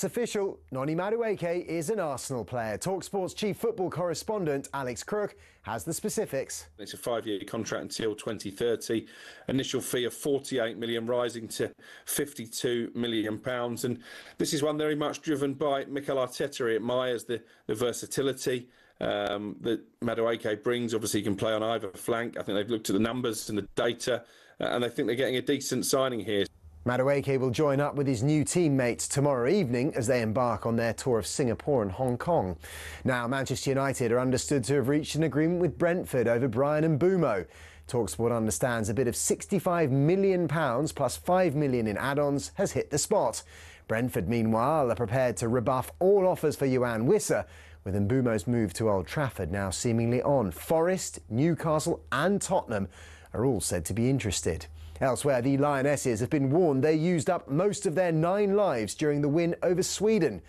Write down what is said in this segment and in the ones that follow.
It's official, Noni Madueke is an Arsenal player. talkSPORT's chief football correspondent Alex Crook has the specifics. It's a 5-year contract until 2030. Initial fee of 48 million rising to 52 million pounds. And this is one very much driven by Mikel Arteta. He admires the versatility that Madueke brings. Obviously, he can play on either flank. I think they've looked at the numbers and the data, and they think they're getting a decent signing here. Madueke will join up with his new teammates tomorrow evening as they embark on their tour of Singapore and Hong Kong. Now, Manchester United are understood to have reached an agreement with Brentford over Bryan Mbeumo. talkSPORT understands a bid of £65 million plus £5 million in add-ons has hit the spot. Brentford, meanwhile, are prepared to rebuff all offers for Yoane Wissa, with Mbeumo's move to Old Trafford now seemingly on. Forest, Newcastle and Tottenham are all said to be interested. Elsewhere, the Lionesses have been warned they used up most of their 9 lives during the win over Sweden.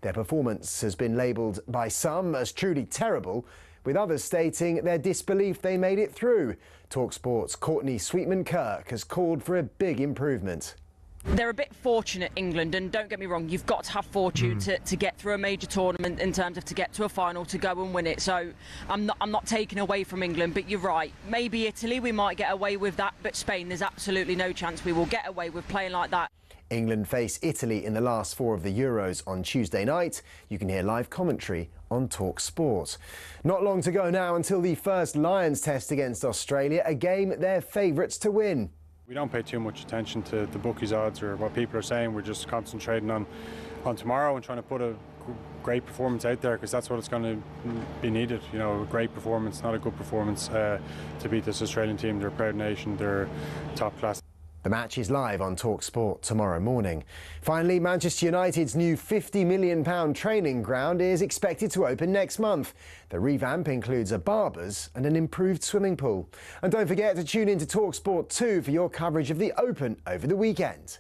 Their performance has been labelled by some as truly terrible, with others stating their disbelief they made it through. talkSPORT's Courtney Sweetman-Kirk has called for a big improvement. They're a bit fortunate, England, and don't get me wrong, you've got to have fortune to get through a major tournament in terms of to get to a final, to go and win it. So I'm not taking away from England, but you're right. Maybe Italy, we might get away with that, but Spain, there's absolutely no chance we will get away with playing like that. England face Italy in the last 4 of the Euros on Tuesday night. You can hear live commentary on talkSPORT. Not long to go now until the first Lions test against Australia, a game they're favourites to win. We don't pay too much attention to the bookies' odds or what people are saying. We're just concentrating on tomorrow and trying to put a great performance out there, because that's what it's going to be needed. You know, a great performance, not a good performance, to beat this Australian team. They're a proud nation. They're top class. The match is live on talkSPORT tomorrow morning. Finally, Manchester United's new £50 million training ground is expected to open next month. The revamp includes a barber's and an improved swimming pool. And don't forget to tune in to talkSPORT 2 for your coverage of the Open over the weekend.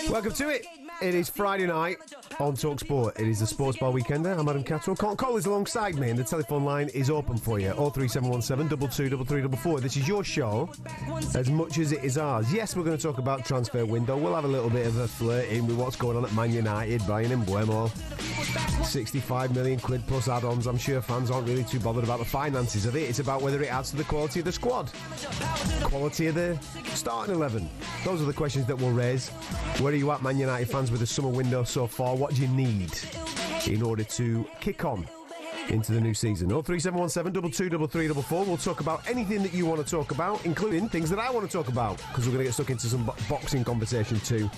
Welcome to it. It is Friday night on talkSPORT. It is the Sports Bar Weekender. I'm Adam Catterall Carlton Cole is alongside me, and the telephone line is open for you. 03717 22 3344. This is your show as much as it is ours. Yes, we're going to talk about transfer window. We'll have a little bit of a flirt in with what's going on at Man United, Bryan Mbeumo. 65 million quid plus add-ons. I'm sure fans aren't really too bothered about the finances of it. It's about whether it adds to the quality of the squad, quality of the starting 11. Those are the questions that we'll raise. Where are you at, Man United fans, with the summer window so far? What do you need in order to kick on into the new season? 03717 22 3344. We'll talk about anything that you want to talk about, including things that I want to talk about, because we're going to get stuck into some boxing conversation too,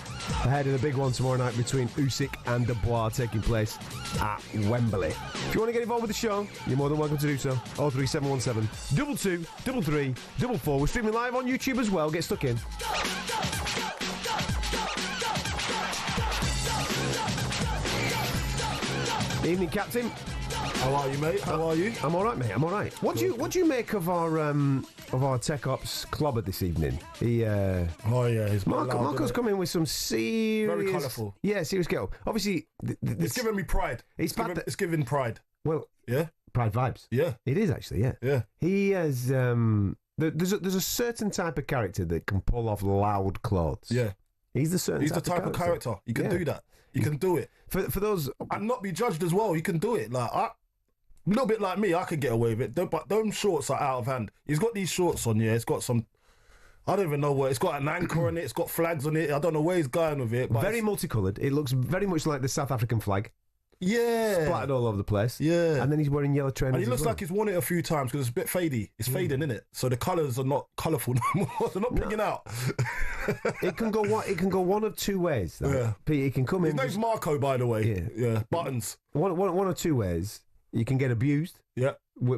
ahead of the big one tomorrow night between Usyk and Dubois taking place at Wembley. If you want to get involved with the show, you're more than welcome to do so. 03717 22 33 44. We're streaming live on YouTube as well. Get stuck in. Evening, Captain. How are you, mate? How are you? I'm all right, mate. I'm all right. What do you make of our Tech Ops clobber this evening? Marco's come in with some serious, very colourful. Yeah, serious go. Obviously, it's giving me pride. It's giving pride. Well, yeah, pride vibes. Yeah, it is actually. Yeah, yeah. He has. There's a certain type of character that can pull off loud clothes. Yeah, he's the type of character. You can do that. You can do it. For those, and not be judged as well. You can do it. Like a little bit like me, I could get away with it. But those shorts are out of hand. He's got these shorts on. Yeah, it's got some. I don't even know what. It's got an anchor on it. It's got flags on it. I don't know where he's going with it. But very multicoloured. It looks very much like the South African flag. Yeah. splattered all over the place. Yeah. And then he's wearing yellow trainers. And he looks like he's worn it a few times because it's a bit fadey. It's fading, isn't it? So the colours are not colourful no more. They're not picking out. It can go one of two ways. Though. Yeah. Pete, it can come His in. name's Marco, by the way. Yeah. Buttons. One or two ways. You can get abused. Yeah.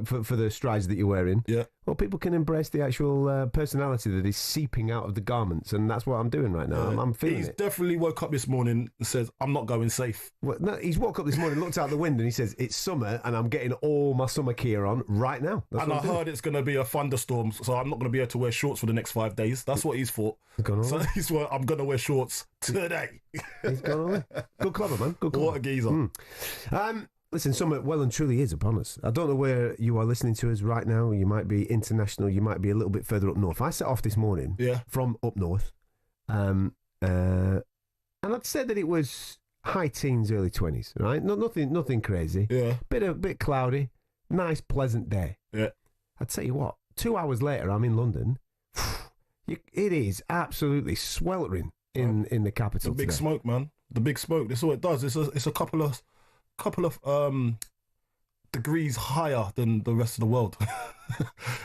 For the strides that you're wearing. Yeah. Well, people can embrace the actual personality that is seeping out of the garments, and that's what I'm doing right now. I'm feeling He's it. definitely woke up this morning and says, I'm not going safe. Well, no, he's woke up this morning, looked out the window, and he says, it's summer, and I'm getting all my summer gear on right now. That's And what I I'm doing. heard it's going to be a thunderstorm, so I'm not going to be able to wear shorts for the next 5 days. That's what he's thought. So he's what I'm going to wear shorts today. He's gone away. Good clever, man. Good clever. What a geezer. Listen, summer well and truly is upon us. I don't know where you are listening to us right now. You might be international. You might be a little bit further up north. I set off this morning from up north, and I'd say that it was high teens, early 20s. Right? Nothing crazy. Yeah. Bit cloudy. Nice, pleasant day. Yeah. I'd tell you what. 2 hours later, I'm in London. It is absolutely sweltering in the capital. The big today. smoke, man. The big smoke. That's all it does. It's a couple of degrees higher than the rest of the world.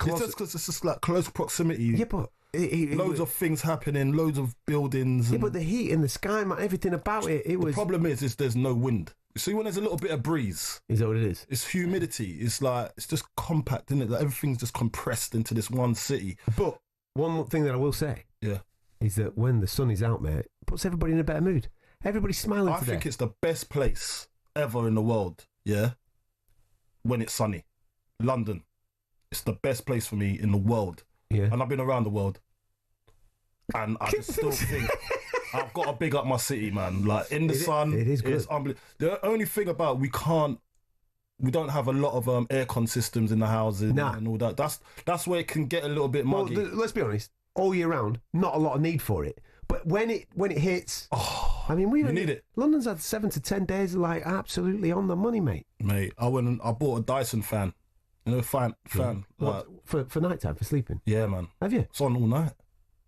It's just because it's just like close proximity. Yeah, but loads of things happening, loads of buildings. Yeah, but the heat in the sky, man, everything about it. The problem is there's no wind. You see, when there's a little bit of breeze, is that what it is? It's humidity. It's like it's just compact, isn't it? Like everything's just compressed into this one city. But one thing that I will say, is that when the sun is out, mate, it puts everybody in a better mood. Everybody's smiling today. I think it's the best place ever in the world, when it's sunny. London. It's the best place for me in the world. Yeah. And I've been around the world. And I just still think I've got to big up my city, man. Like, in the sun, it is good. It's unbelievable. The only thing about we don't have a lot of aircon systems in the houses and all that. That's where it can get a little bit muggy. Well, let's be honest, all year round, not a lot of need for it. But when it hits, I mean, we need it. London's had 7 to 10 days like absolutely on the money, mate. Mate, I went and I bought a Dyson fan. You know, fan. What, for night time, for sleeping? Yeah, man. Have you? It's on all night.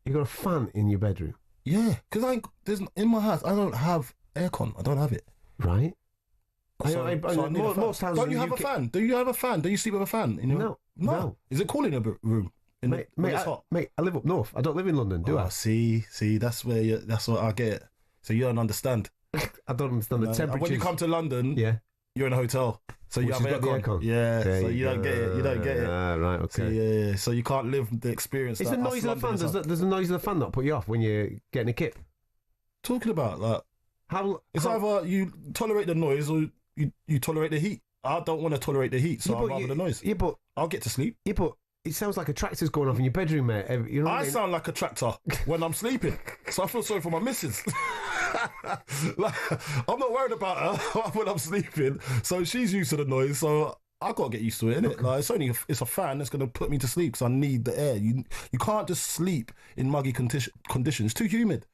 You got a fan in your bedroom? Yeah, because in my house I don't have aircon. I don't have it. Right. So I need a fan. Most houses don't you have UK... a fan? Do you have a fan? Do you sleep with a fan? No. Is it cool in your room? Mate, it's hot? Mate, I live up north. I don't live in London, do I? See, that's what I get. So you don't understand. I don't understand the temperature. When you come to London, you're in a hotel, so you have aircon. Yeah, so you don't get it. You don't get it. Right, okay. So you can't live the experience. Is the noise of the fan? Does the noise of the fan not put you off when you're getting a kip? Talking about like either you tolerate the noise or you tolerate the heat. I don't want to tolerate the heat, so I'd rather the noise. Yeah, but I'll get to sleep. Yeah, but it sounds like a tractor's going off in your bedroom, mate. You know I sound like a tractor when I'm sleeping, so I feel sorry for my missus. Like, I'm not worried about her when I'm sleeping, so she's used to the noise, so I got to get used to it, innit? Okay. Like, it's a fan that's going to put me to sleep, so I need the air. You can't just sleep in muggy conditions. It's too humid.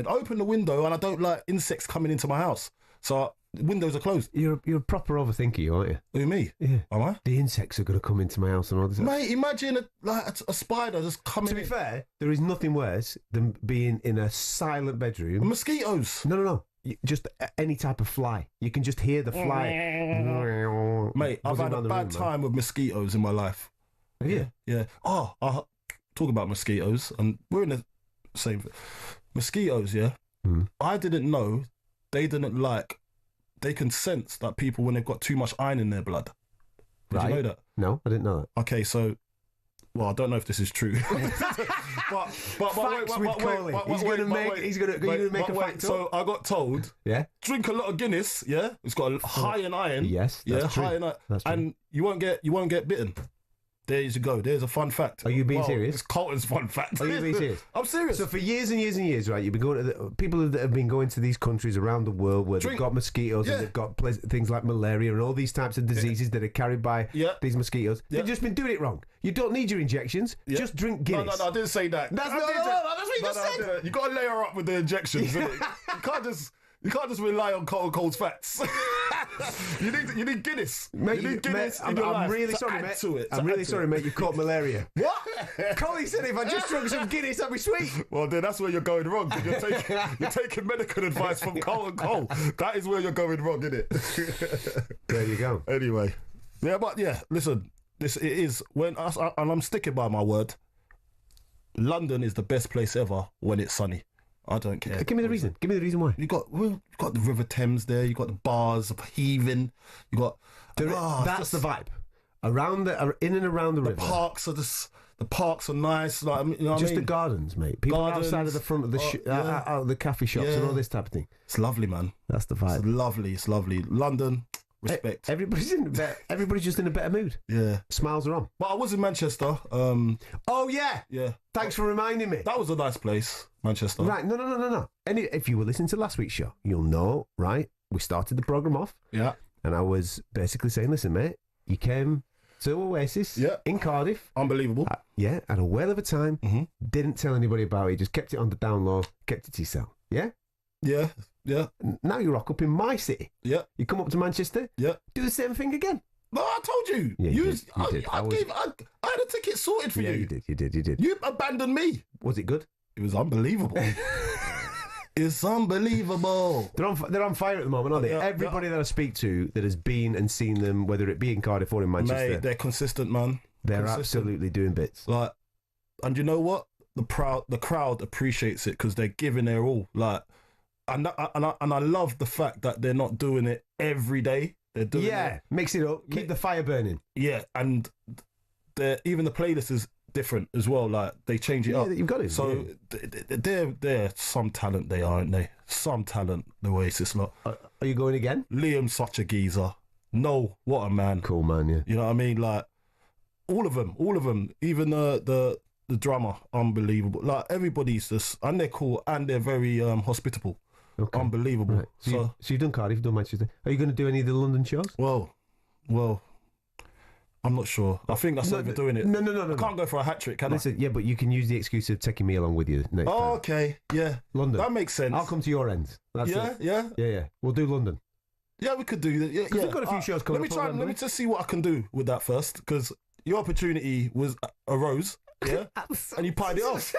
Open the window, and I don't like insects coming into my house, so windows are closed. You're a proper overthinker, aren't you? Who, me? Yeah. Am I? The insects are going to come into my house and all this. Mate, imagine a spider just coming in. To be fair, there is nothing worse than being in a silent bedroom. Mosquitoes. No. Just any type of fly. You can just hear the fly. Mate, I've had a bad time with mosquitoes in my life. Have you? Yeah. Oh, I'll talk about mosquitoes, and we're in the same... Mosquitoes, yeah? I didn't know they can sense that people when they've got too much iron in their blood. Did you know that? No, I didn't know that. Okay, so, well, I don't know if this is true. but Facts with Coley. He's going to make a fact up. So I got told, drink a lot of Guinness, yeah? It's got a high in iron. Yes, that's true. High in iron. And you won't get bitten. There you go. There's a fun fact. Are you being serious? It's Carlton's fun fact. Are you being serious? I'm serious. So for years and years and years, right, you've been going to people that have been going to these countries around the world where they've got mosquitoes and they've got things like malaria and all these types of diseases that are carried by these mosquitoes. They've just been doing it wrong. You don't need your injections. Just drink Guinness. No, I didn't say that. That's what you just said. You got to layer up with the injections. You can't just You can't just rely on Carlton Cole's facts. you need Guinness. Mate, you need Guinness mate, in your I'm life really to sorry, add mate. to it. I'm really sorry, mate. You caught malaria. What? Collie said if I just drunk some Guinness, that'd be sweet. Well, then that's where you're going wrong. 'Cause you're taking medical advice from Carlton Cole. That is where you're going wrong, isn't it? There you go. Anyway, yeah, but yeah, listen, it is and I'm sticking by my word. London is the best place ever when it's sunny. I don't care. Give me the reason. Give me the reason why. You got the River Thames there. You got the bars heaving. You got that's the vibe in and around the river. The parks are nice. Like, you know what I mean? The gardens, mate. People outside of the front of the out of the cafe shops and all this type of thing. It's lovely, man. That's the vibe. It's lovely. London, respect. Everybody's just in a better mood. Yeah, smiles are on. But I was in Manchester. Oh yeah. Thanks for reminding me. That was a nice place, Manchester. Right? No. If you were listening to last week's show, you'll know. Right? We started the program off. Yeah. And I was basically saying, listen, mate, you came to Oasis in Cardiff. Unbelievable. Had a whale of a time. Mm-hmm. Didn't tell anybody about it. Just kept it on the down low. Kept it to yourself. Yeah? Yeah. Now you rock up in my city. Yeah. You come up to Manchester. Yeah. Do the same thing again. No, I told you. Yeah, you did. I had a ticket sorted for you. You did. You abandoned me. Was it good? It was unbelievable. It's unbelievable. They're on fire at the moment, aren't they? Everybody that I speak to that has been and seen them, whether it be in Cardiff or in Manchester, mate, they're consistent, man. They're absolutely doing bits. Like, and you know what? The crowd appreciates it because they're giving their all. Like, and I love the fact that they're not doing it every day. They're doing it. Mix it up, keep the fire burning. Yeah, and even the playlist is different as well. Like, they change it up. You've got it. So they're some talent, they are, aren't they? Some talent, the Oasis lot. Are you going again? Liam's such a geezer. No, what a man. Cool man, yeah. You know what I mean? Like, all of them. Even the drummer, unbelievable. Like, everybody's just, and they're cool and they're very hospitable. Okay. Unbelievable. Right. So you've done Cardiff, you've done Manchester. Are you going to do any of the London shows? Well, I'm not sure. I think that's overdoing it. No. I can't go for a hat trick, can I? Yeah, but you can use the excuse of taking me along with you next time. Okay, yeah. London. That makes sense. I'll come to your end. That's it. Yeah. We'll do London. Yeah, we could do that. Yeah, we've got a few shows coming up. Let me just see what I can do with that first, because your opportunity arose, yeah, and you pied it off.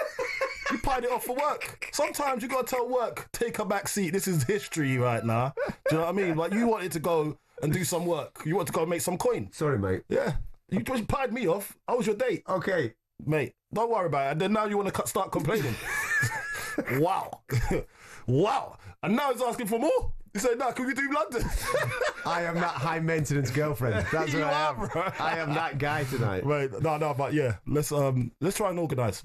You pied it off for work. Sometimes you got to tell work, take a back seat. This is history right now. Do you know what I mean? Like, you wanted to go and do some work. You want to go and make some coin. Sorry, mate. Yeah. You just pied me off. I was your date. Okay. Mate, don't worry about it. And then now you want to start complaining. Wow. Wow. And now he's asking for more. He said, no, can we do London? I am that high maintenance girlfriend. That's what I am. Right? I am that guy tonight. Right. No, but yeah. Let's try and organise.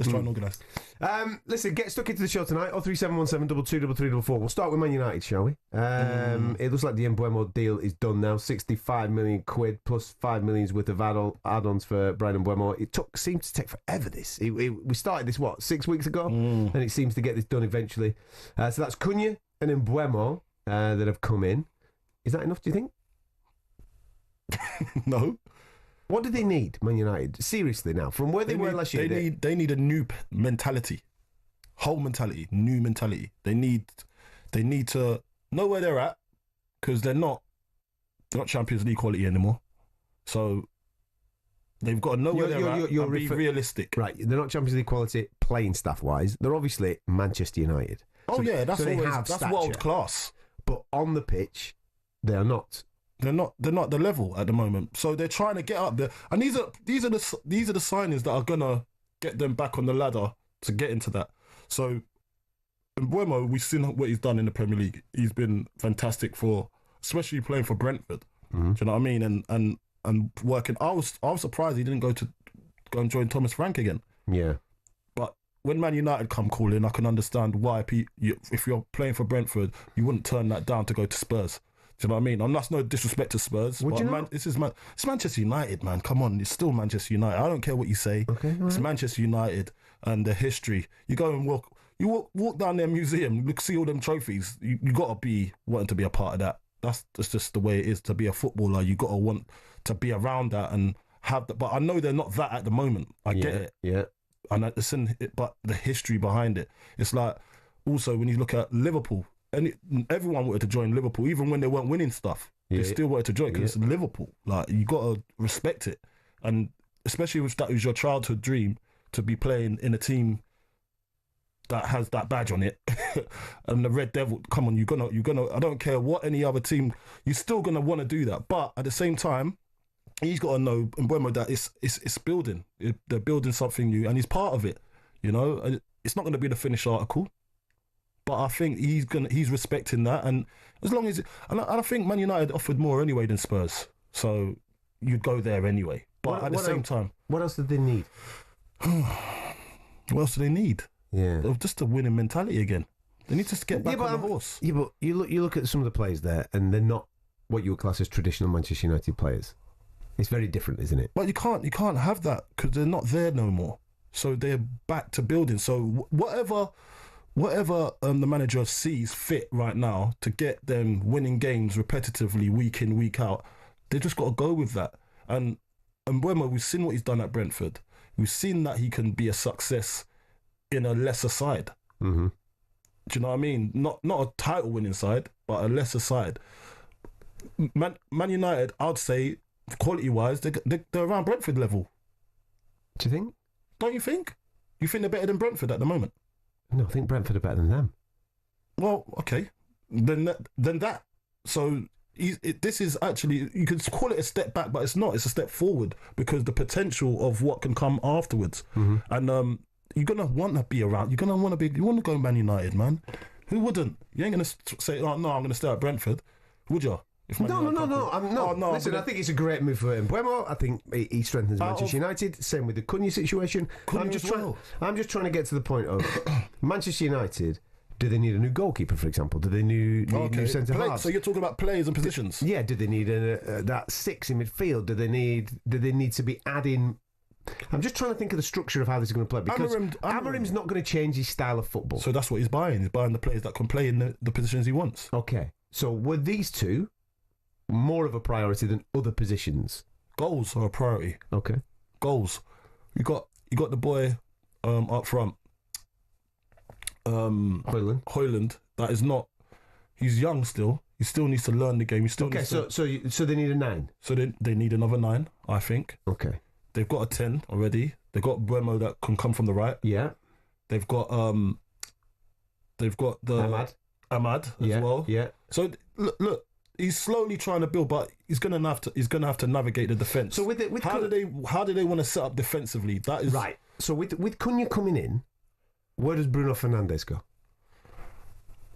Listen, get stuck into the show tonight. 03717 223344. We'll start with Man United, shall we? It looks like the Mbeumo deal is done now. 65 million quid plus 5 million's worth of add-ons for Brian Mbeumo. It seemed to take forever. We started this 6 weeks ago, and it seems to get this done eventually. So that's Cunha and Mbeumo that have come in. Is that enough, do you think? No. What do they need, Man United? Seriously now, from where they were last year. They need a new mentality. Whole mentality. New mentality. They need to know where they're at, because they're not Champions League quality anymore. So they've got to know where they're at and be realistic. Right, they're not Champions League quality playing staff-wise. They're obviously Manchester United. Oh, yeah, that's world class. But on the pitch, they are not. They're not the level at the moment. So they're trying to get up there, and these are the signings that are gonna get them back on the ladder to get into that. So Mbeumo, we've seen what he's done in the Premier League. He's been fantastic especially playing for Brentford. Mm-hmm. Do you know what I mean? And working. I was surprised he didn't go and join Thomas Frank again. Yeah. But when Man United come calling, I can understand why if you're playing for Brentford, you wouldn't turn that down to go to Spurs. Do you know what I mean? And that's no disrespect to Spurs. But it's Manchester United, man. Come on, it's still Manchester United. I don't care what you say. Okay, right. It's Manchester United and the history. You go and walk down their museum, see all them trophies. You got to be wanting to be a part of that. That's just the way it is to be a footballer. You got to want to be around that and have that. But I know they're not that at the moment. I get it. Yeah. And it's but the history behind it. It's like, also when you look at Liverpool, and everyone wanted to join Liverpool, even when they weren't winning stuff. They still wanted to join because it's Liverpool. Like, you got to respect it, and especially if that was your childhood dream to be playing in a team that has that badge on it, and the Red Devil. Come on, you're gonna. I don't care what any other team, you're still gonna want to do that. But at the same time, he's got to know Mbeumo that it's building. They're building something new, and he's part of it. You know, it's not going to be the finished article, but I think he's respecting that, and as long as, and I think Man United offered more anyway than Spurs, so you'd go there anyway. But at the same time, what else did they need? What else do they need? Yeah, just a winning mentality again. They need to get back on the horse. Yeah, but you look at some of the players there, and they're not what you would class as traditional Manchester United players. It's very different, isn't it? But you can't have that because they're not there no more. So they're back to building. So whatever the manager sees fit right now to get them winning games repetitively week in, week out, they just got to go with that. And Mbeumo, we've seen what he's done at Brentford. We've seen that he can be a success in a lesser side. Mm-hmm. Do you know what I mean? Not a title winning side, but a lesser side. Man United, I'd say, quality wise, they're around Brentford level. Do you think? Don't you think? You think they're better than Brentford at the moment? No, I think Brentford are better than them. Well, okay, then that. So this is actually, you could call it a step back, but it's not. It's a step forward because the potential of what can come afterwards. Mm-hmm. And you're gonna want to be around. You're gonna want to be. You want to go Man United, man. Who wouldn't? You ain't gonna say, "Oh no, I'm gonna stay at Brentford," would you? No. Listen, I think it's a great move for Mbeumo. I think he strengthens Manchester United. Same with the Cunha situation. I'm just trying to get to the point of Manchester United. Do they need a new goalkeeper, for example? Do they need new centre halves? So you're talking about players and positions. Yeah. Do they need that 6 in midfield? Do they need to be adding? I'm just trying to think of the structure of how this is going to play, because Amarim's not going to change his style of football. So that's what he's buying. He's buying the players that can play in the positions he wants. Okay. So were these two more of a priority than other positions? Goals are a priority. Okay. Goals. You got the boy up front. Højlund. That is not. He's young still. He still needs to learn the game. He still needs to, so they need a 9. So they need another 9, I think. Okay. They've got a 10 already. They've got Mbeumo that can come from the right. Yeah. They've got the Ahmad as well. Yeah. So look, he's slowly trying to build, but he's gonna have to navigate the defense. So how do they want to set up defensively? That is right. So with Cunha coming in, where does Bruno Fernandes go?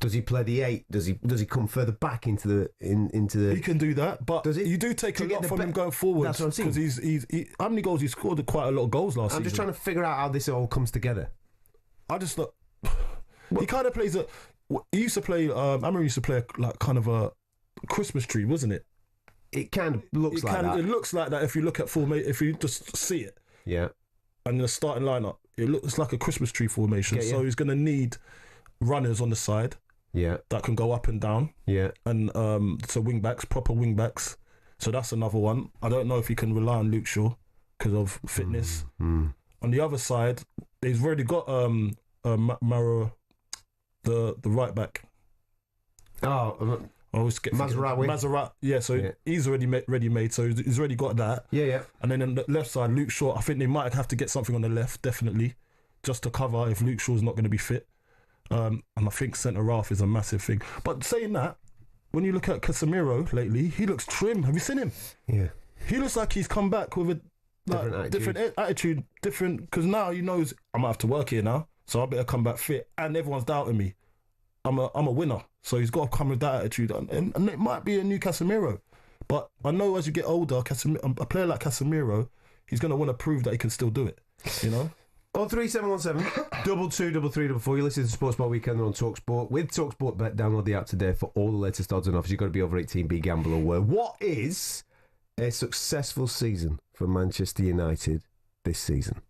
Does he play the 8? Does he come further back into the? He can do that, but you do take a lot from him going forward. That's what I'm saying. Because he's how many goals he scored? Quite a lot of goals last season. I'm just trying to figure out how this all comes together. I just thought he kind of plays he used to play. Amarim used to play like kind of a Christmas tree, wasn't it? It kind of looks like that. It looks like that if you look at formation. If you just see it, yeah. And the starting lineup, it looks like a Christmas tree formation. Okay, so he's going to need runners on the side. Yeah, that can go up and down. Yeah, and so proper wing backs. So that's another one. I don't know if he can rely on Luke Shaw because of fitness. Mm. On the other side, they've already got Maro, the right back. Oh, I always get Mazraoui. Yeah, so he's already ready made. So he's already got that. Yeah. And then on the left side, Luke Shaw. I think they might have to get something on the left, definitely, just to cover if Luke Shaw's not going to be fit. And I think centre half is a massive thing. But saying that, when you look at Casemiro lately, he looks trim. Have you seen him? Yeah. He looks like he's come back with a different attitude, because now he knows I'm gonna have to work here now, so I better come back fit. And everyone's doubting me. I'm a winner, so he's got to come with that attitude. And it might be a new Casemiro, but I know as you get older, a player like Casemiro, he's gonna want to prove that he can still do it. You know. 03717 223344. You listen to Sports Bar Weekend on talkSPORT. With talkSPORT Bet, download the app today for all the latest odds and offers. You've got to be over 18, be gamble aware. What is a successful season for Manchester United this season?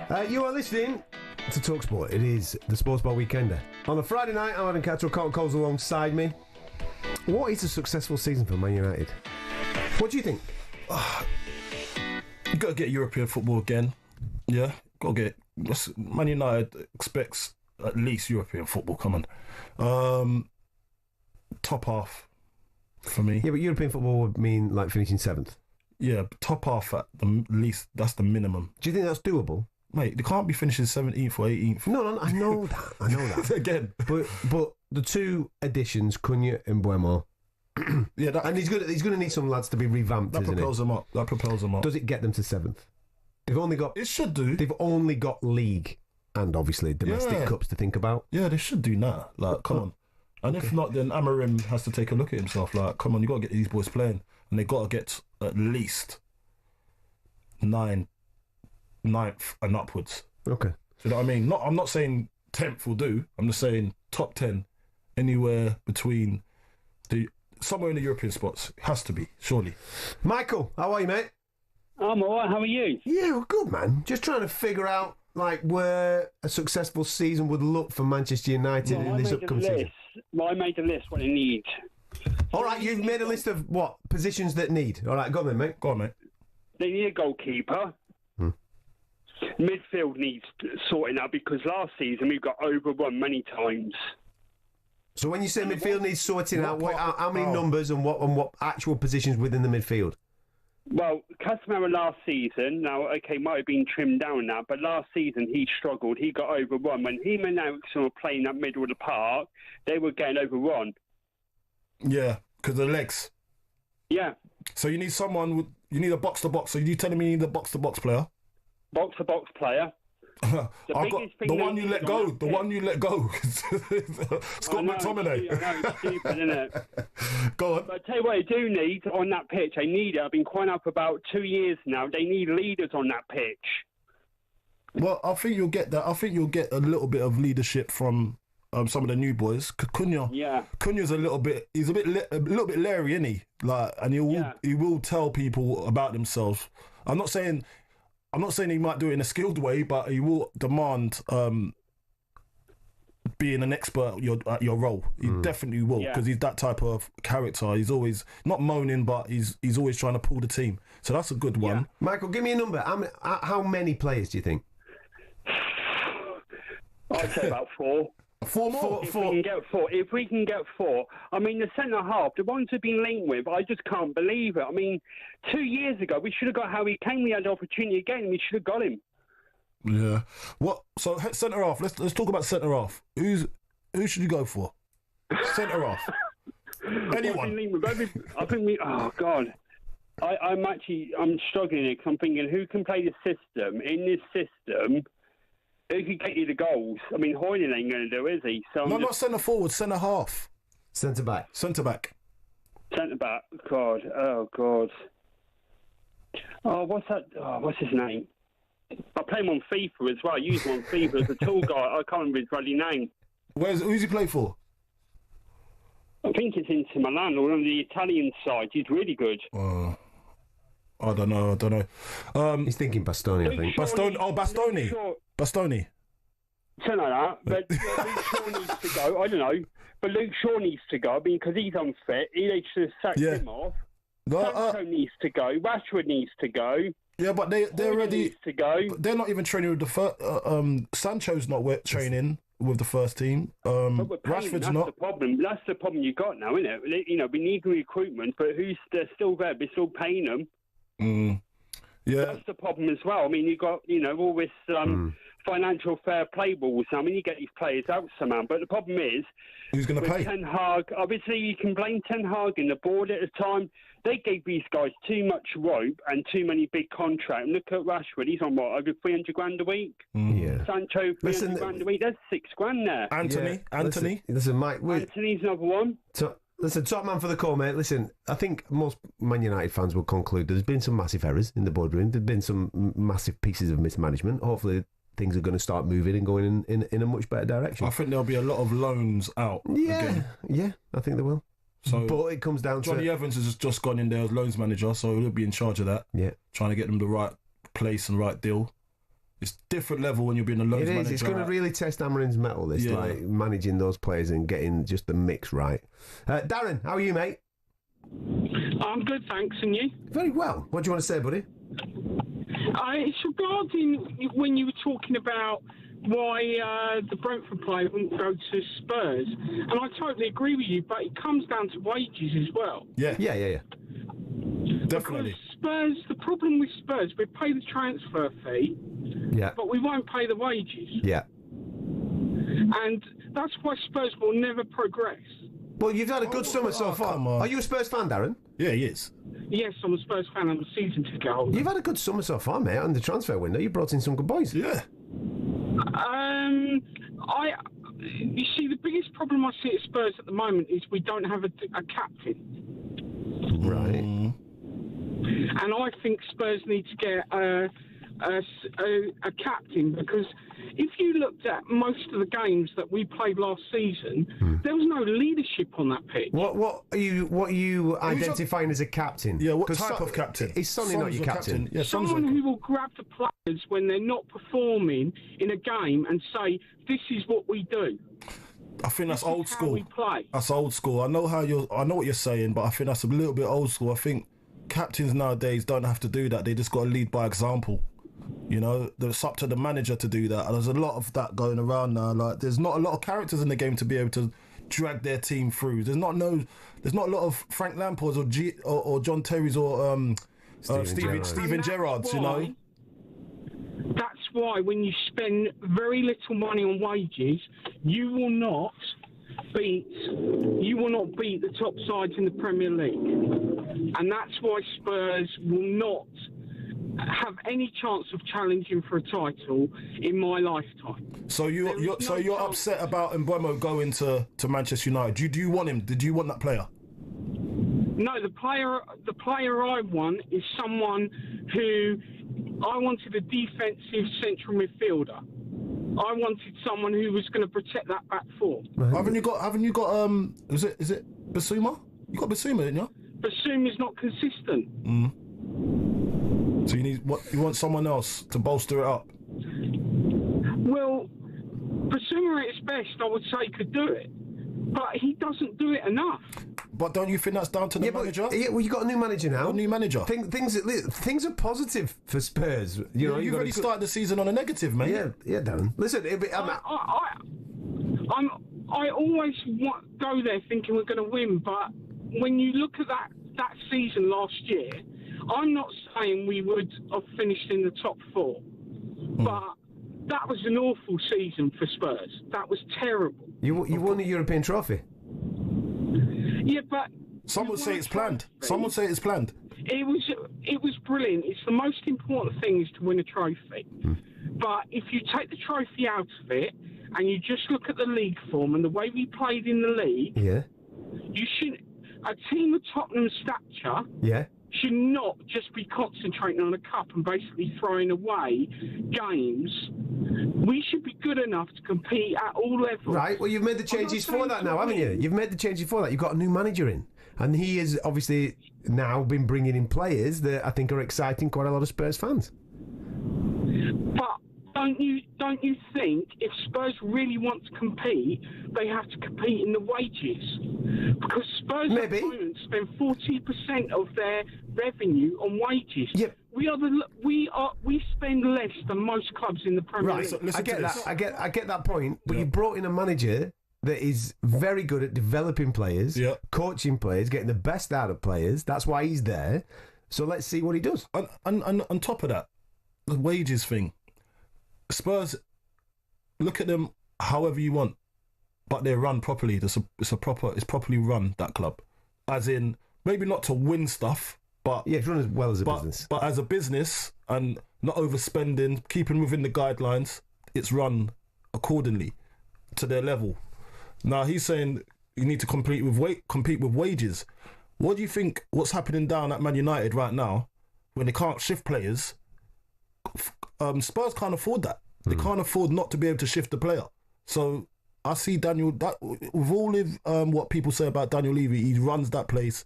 You are listening to talkSPORT. It is the Sports Bar Weekender. On a Friday night, I'm Adam Catterall Carlton Cole's alongside me. What is a successful season for Man United? What do you think? You got to get European football again. Yeah, got to get. Man United expects at least European football. Come on, top half for me. Yeah, but European football would mean like finishing 7th. Yeah, top half at the least. That's the minimum. Do you think that's doable? Mate, they can't be finishing 17th or 18th. No, I know that. I know that. Again. But the two additions, Cunha and Buemo. Yeah, and he's going to need some lads to be revamped, that isn't propels it? them up. That propels them up. Does it get them to 7th? They've only got... It should do. They've only got league and obviously domestic cups to think about. Yeah, they should do that. Like, come on. And if not, then Amorim has to take a look at himself. Like, come on, you got to get these boys playing. And they got to get at least 9th and upwards. Okay. Do you know what I mean? I'm not saying 10th will do. I'm just saying top 10, anywhere between somewhere in the European spots. It has to be, surely. Michael, how are you, mate? I'm all right. How are you? Yeah, well, good, man. Just trying to figure out like where a successful season would look for Manchester United in this upcoming season. Well, I made a list what they need. All right, you've made a list of what positions that need. All right, go on then, mate. Go on, mate. They need a goalkeeper. Midfield needs sorting out because last season we got overrun many times. So when you say midfield needs sorting out, how many numbers and what actual positions within the midfield? Well, Casemiro last season, now, okay, might have been trimmed down now, but last season he struggled. He got overrun. When him and Eriksson were playing that middle of the park, they were getting overrun. Yeah, because of the legs. Yeah. So you need someone you need a box-to-box. So you telling me you need a box-to-box player? Box-to-box player. I've got the one you let go. The one you let go. Scott McTominay. I know, it's stupid, isn't it? Go on. But I tell you what they do need on that pitch. They need it. I've been crying out for about 2 years now. They need leaders on that pitch. Well, I think you'll get that. I think you'll get a little bit of leadership from some of the new boys. Cunha. Yeah. Cunha's a little bit. He's a little bit leery, isn't he? Like, and he will tell people about themselves. I'm not saying he might do it in a skilled way, but he will demand being an expert at your role. He definitely will, because he's that type of character. He's always not moaning, but he's always trying to pull the team. So that's a good one. Michael, give me a number. How many players do you think? I'd say about 4. 4 more? If we can get 4. I mean, the centre-half, the ones who've been linked with, I just can't believe it. I mean, 2 years ago, we should have got Harry Kane. We had the opportunity again. We should have got him. Yeah. What? So, centre-half. Let's talk about centre-half. Who should you go for? Centre-half. Anyone. I think oh, God. I'm struggling here because I'm thinking, who can play the system? In this system, who can get you the goals? I mean, Hoyland ain't going to do, is he? So not centre forward, centre half. Centre back. Centre back. Centre back. God. Oh, God. Oh, what's that? Oh, what's his name? I play him on FIFA as well. I use him on FIFA as a tall guy. I can't remember his bloody name. Who's he play for? I think it's Inter Milan or on the Italian side. He's really good. I don't know. He's thinking Bastoni, I think. Bastoni. Bastoni. Something like that. But Luke Shaw needs to go. I don't know. But Luke Shaw needs to go. I mean, because he's unfit. They should have sacked him off. Sancho needs to go. Rashford needs to go. Yeah, but they're already needs to go. They're not even training with the first. Sancho's not training with the first team. Rashford's not. That's the problem you got now, isn't it? You know, we need recruitment, but they're still there. We're still paying them. Yeah, that's the problem as well. I mean, you got all this financial fair play rules. I mean, you get these players out somehow, but the problem is who's going to pay? Ten Hag. Obviously, you can blame Ten Hag and the board at the time. They gave these guys too much rope and too many big contracts. Look at Rashford; he's on what, over 300 grand a week. Yeah. Sancho, 300 grand a week. There's 6 grand there. Anthony. Listen, Mike. Anthony's another one. Listen, top man for the call, mate. Listen, I think most Man United fans will conclude there's been some massive errors in the boardroom. There's been some massive pieces of mismanagement. Hopefully, things are going to start moving and going in a much better direction. I think there'll be a lot of loans out. Yeah, I think there will. So, but it comes down to Johnny Evans has just gone in there as loans manager, so he'll be in charge of that. Yeah, trying to get them the right place and right deal. It's different level when you're being a loans It is. manager. It's going to really test Amarin's mettle, this, like managing those players and getting just the mix right. Darren, how are you, mate? I'm good, thanks, and you? Very well. What do you want to say, buddy? It's regarding when you were talking about why the Brentford player wouldn't go to Spurs, and I totally agree with you, but it comes down to wages as well. Yeah. Because Definitely. Spurs, the problem with Spurs, we pay the transfer fee, but we won't pay the wages. Yeah. And that's why Spurs will never progress. Well, you've had a good summer so far. Are you a Spurs fan, Darren? Yeah, he is. Yes, I'm a Spurs fan. I'm a season ticket holder. You've had a good summer so far, mate, on the transfer window. You brought in some good boys. Yeah. You see, the biggest problem I see at Spurs at the moment is we don't have a captain. Right. And I think Spurs need to get a captain, because if you looked at most of the games that we played last season, there was no leadership on that pitch. What are you identifying as a captain? Yeah, what type of captain? Is Sonny not your captain? Yeah, someone who will grab the players when they're not performing in a game and say, "This is what we do." I think that's old school. How we play. That's old school. I know what you're saying, but I think that's a little bit old school. I think captains nowadays don't have to do that. They just got to lead by example. You know, it's up to the manager to do that. And there's a lot of that going around now. Like, there's not a lot of characters in the game to be able to drag their team through. There's not a lot of Frank Lampards or John Terry's or Steven Gerrards. You know. That's why when you spend very little money on wages, you will not beat the top sides in the Premier League, and that's why Spurs will not have any chance of challenging for a title in my lifetime. So you're upset about Mbeumo going to Manchester United. Do you want him? Did you want that player? No, the player I want is someone who I wanted a defensive central midfielder. I wanted someone who was going to protect that back four. Haven't you got is it Basuma? You got Basuma, didn't you? Basuma's not consistent. So you want someone else to bolster it up? Well, Basuma at his best, I would say, could do it, but he doesn't do it enough. But don't you think that's down to the manager? Well, you got a new manager now. A new manager. Things are positive for Spurs. You've already started the season on a negative, mate. Yeah, Darren. Listen, I always go there thinking we're going to win, but when you look at that season last year, I'm not saying we would have finished in the top four, but that was an awful season for Spurs. That was terrible. You won a European trophy. Yeah, but some would say it's planned. Some would say it's planned. It was brilliant. It's the most important thing is to win a trophy. But if you take the trophy out of it and you just look at the league form and the way we played in the league, you shouldn't. A team of Tottenham's stature should not just be concentrating on a cup and basically throwing away games. We should be good enough to compete at all levels. Right, well, you've made the changes for that now, haven't you? You've made the changes for that. You've got a new manager in. And he has obviously now been bringing in players that I think are exciting quite a lot of Spurs fans. But don't you think if Spurs really want to compete, they have to compete in the wages? Because Spurs at the moment spend 40% of their revenue on wages. Yep. We spend less than most clubs in the Premier League. Right, so I get that. I get that point. But you brought in a manager that is very good at developing players, coaching players, getting the best out of players. That's why he's there. So let's see what he does. And on top of that, the wages thing. Spurs, look at them however you want, but they're run properly. It's properly run, that club. As in, maybe not to win stuff, but it's run as well as a business. But as a business and not overspending, keeping within the guidelines, it's run accordingly to their level. Now he's saying you need to compete with wages. What do you think? What's happening down at Man United right now when they can't shift players? Spurs can't afford that. They can't afford not to be able to shift the player. So I see Daniel, with all of what people say about Daniel Levy, he runs that place.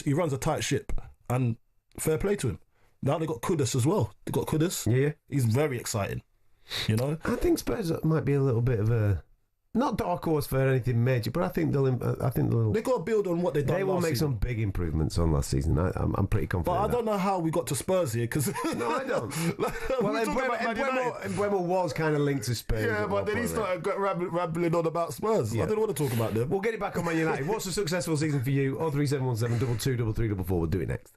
He runs a tight ship, and fair play to him. Now they got Kudus as well. They got Kudus. Yeah. He's very exciting. You know? I think Spurs might be a little bit of a... Not dark horse for anything major, but I think they'll. They got to build on what they've done. They will last make season. some big improvements on last season. I'm pretty confident. But I don't know how we got to Spurs here because no, I don't. Well, Mbeumo was kind of linked to Spurs. Yeah, but then he started rambling on about Spurs. Yeah. I didn't want to talk about them. We'll get it back on Man United. What's a successful season for you? 03717 22 3344. We'll do it next.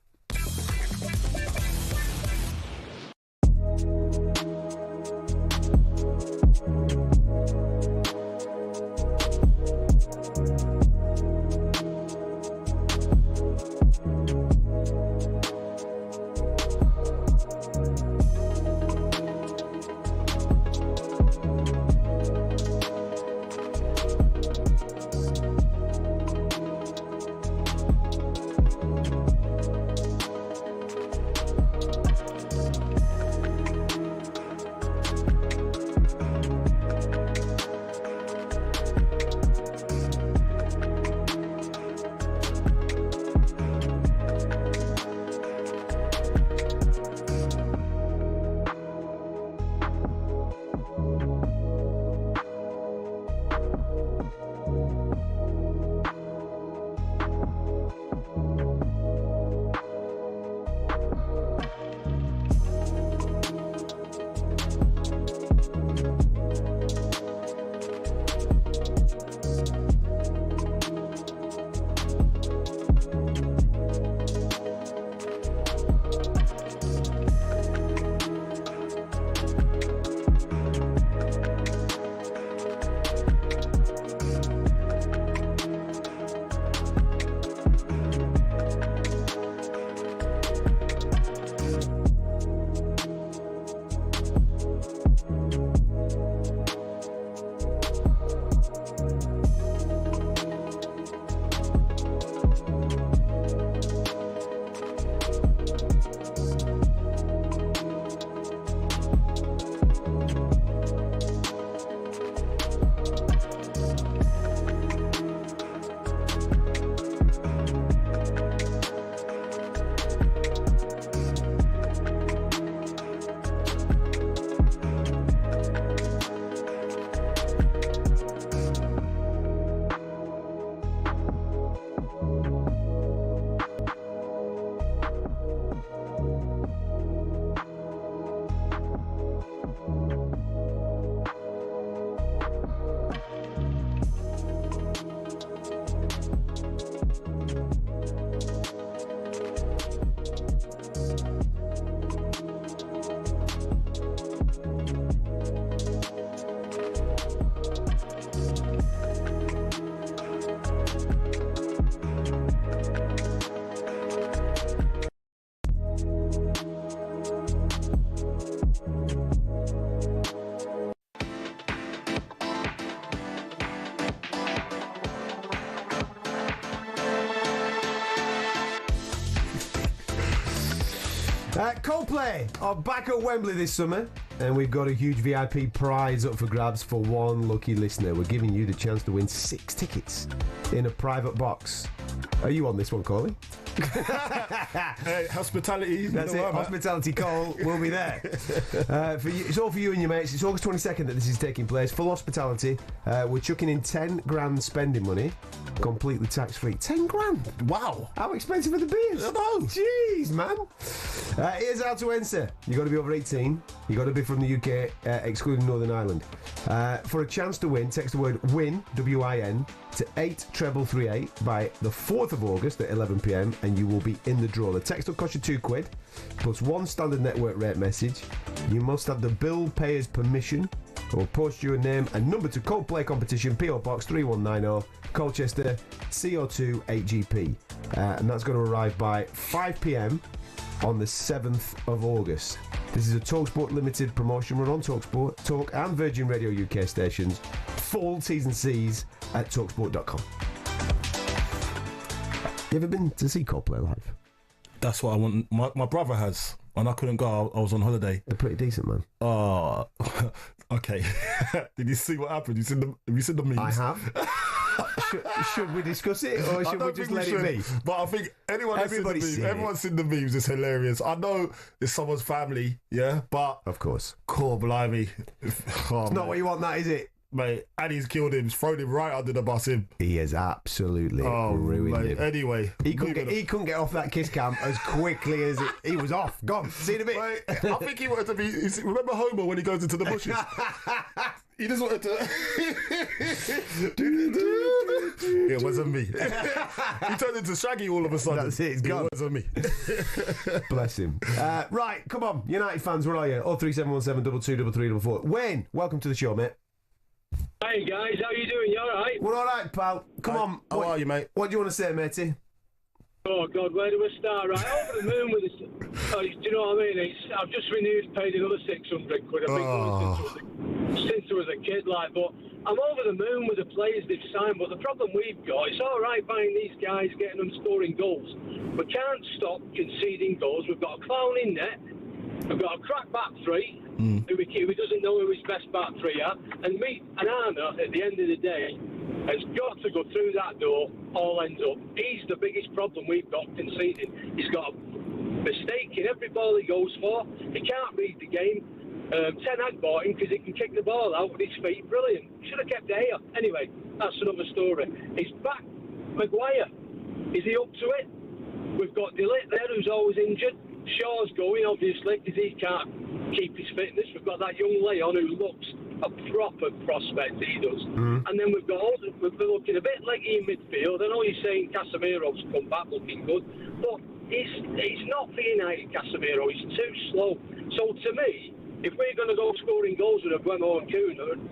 Coldplay are back at Wembley this summer, and we've got a huge VIP prize up for grabs for one lucky listener. We're giving you the chance to win 6 tickets in a private box. Are you on this one, Coley? Hey, hospitality. That's it. Hospitality Cole will be there. For you, it's all for you and your mates. It's August 22nd that this is taking place. Full hospitality. We're chucking in 10 grand spending money, completely tax free. 10 grand. Wow. How expensive are the beers? I know. Jeez, man. Here's how to enter. You got to be over 18. You got to be from the UK, excluding Northern Ireland. For a chance to win, text the word WIN, W-I-N, to 83338 by the 4th of August at 11 p.m. and you will be in the draw. The text will cost you £2 plus 1 standard network rate message. You must have the bill payer's permission or post your name and number to Coldplay Competition, PO Box 3190, Colchester, CO2 8GP. And that's going to arrive by 5 p.m. on the 7th of August. This is a talkSPORT limited promotion run on talkSPORT, Talk and Virgin Radio UK stations. Full T's and C's at talksport.com. You ever been to see Coldplay live? That's what I want. My brother has, and I couldn't go. I was on holiday. They're pretty decent, man. Oh, okay. Did you see what happened? Have you seen the memes? I have. should we discuss it or should we just let it be? But I think everyone's seen the memes. It's hilarious. I know it's someone's family, yeah, but of course, cool, blimey. It's not what you want, that is it, mate? And he's killed him. He's thrown him right under the bus. He has absolutely ruined him. Anyway, he couldn't get off that kiss cam as quickly as he was off. Gone. See in a bit. Mate, I think he wanted to be. Remember Homer when he goes into the bushes? He just wanted to. It wasn't me. He turned into Shaggy all of a sudden. That's it. It's gone. It wasn't me. Bless him. Right, come on, United fans, where are you? 03717 223344. Wayne, welcome to the show, mate. Hey guys, how you doing? You all right? We're all right, pal. Come on. How are you, mate? What do you want to say, matey? Oh God, where do we start? Right, over the moon with this. Do you know what I mean? I've just renewed, paid another 600 quid. I've been going since I was a kid, like. But I'm over the moon with the players they've signed. But the problem we've got, it's all right buying these guys, getting them scoring goals. We can't stop conceding goals. We've got a clown in net. We've got a crack back three. Who doesn't know who his best back three are. And Arna, at the end of the day, has got to go through that door, all ends up. He's the biggest problem we've got conceding. He's got a mistake in every ball he goes for. He can't read the game. Ten Hag bought him because he can kick the ball out with his feet. Brilliant. Should have kept it here. Anyway, that's another story. He's back. Maguire. Is he up to it? We've got De Ligt there, who's always injured. Shaw's going, obviously, because he can't keep his fitness. We've got that young Leon who looks a proper prospect, he does. And then we've been looking a bit leggy in midfield. I know you're saying Casemiro's come back looking good, but he's not for United, Casemiro. He's too slow. So to me, if we're going to go scoring goals with Aguero and Cunha and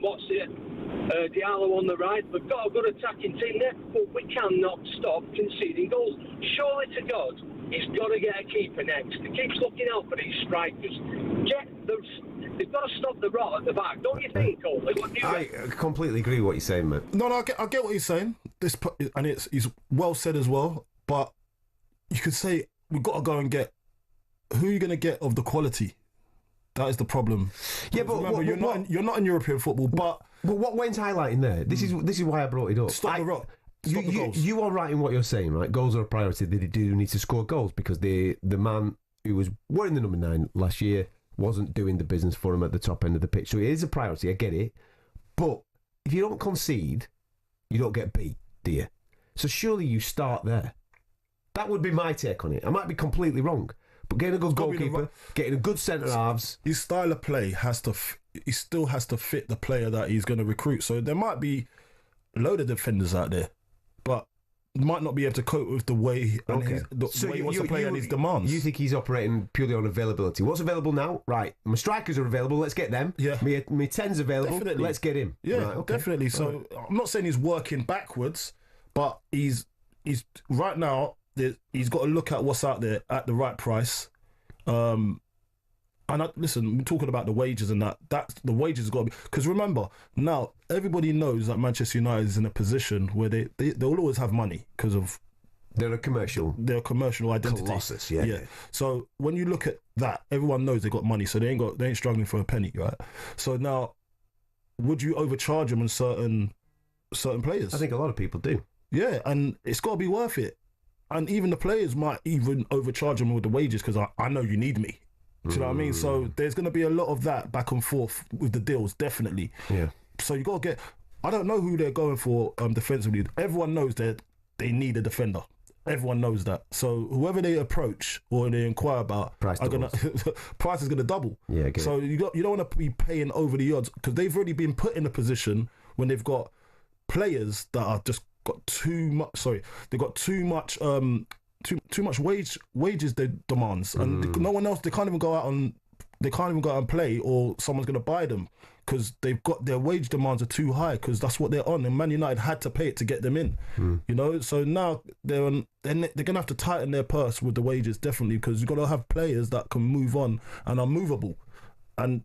what's it, Diallo on the right, we've got a good attacking team there, but we cannot stop conceding goals. Surely to God, he's got to get a keeper next. He keeps looking out for these strikers. They've got to stop the rot at the back, don't you think, Cole? I completely agree with what you're saying, man. No, I get what he's saying. And it's well said as well. But you could say we've got to go and get who are you going to get of the quality. That is the problem. Yeah, but remember, you're not in European football. But what Wayne's highlighting there, this is why I brought it up. Stop the rot. Stop the goals. You are right in what you're saying, right? Goals are a priority. They do need to score goals because the man who was wearing the number 9 last year wasn't doing the business for him at the top end of the pitch. So it is a priority, I get it. But if you don't concede, you don't get beat, do you? So surely you start there. That would be my take on it. I might be completely wrong. But getting a good goalkeeper, getting a good centre-halves... His style of play he still has to fit the player that he's going to recruit. So there might be a load of defenders out there, but might not be able to cope with the way way he wants to play and his demands. You think he's operating purely on availability? What's available now? Right, my strikers are available. Let's get them. Yeah, my 10's available. Definitely. Let's get him. Yeah, right, okay. Definitely. So I'm not saying he's working backwards, but he's right now. He's got to look at what's out there at the right price. Listen, we're talking about the wages and that's the wages has got to be, because remember now everybody knows that Manchester United is in a position where they'll always have money because of they're a commercial identity. Colossus, yeah. So when you look at that, everyone knows they got money, so they ain't struggling for a penny, right? So now, would you overcharge them on certain players? I think a lot of people do. Yeah, and it's got to be worth it. And even the players might even overcharge them with the wages because I know you need me. Do you know what I mean? So there's going to be a lot of that back and forth with the deals, definitely. Yeah. So you got to get... I don't know who they're going for defensively. Everyone knows that they need a defender. Everyone knows that. So whoever they approach or they inquire about, price is going to double. Yeah, so you don't want to be paying over the odds because they've already been put in a position when they've got players that are just got too much. Sorry, they've got too much wages they demands, and no one else. They can't even go out and play, or someone's going to buy them because they've got their wage demands are too high because that's what they're on. And Man United had to pay it to get them in, you know. So now they're going to have to tighten their purse with the wages, definitely, because you've got to have players that can move on and are movable, and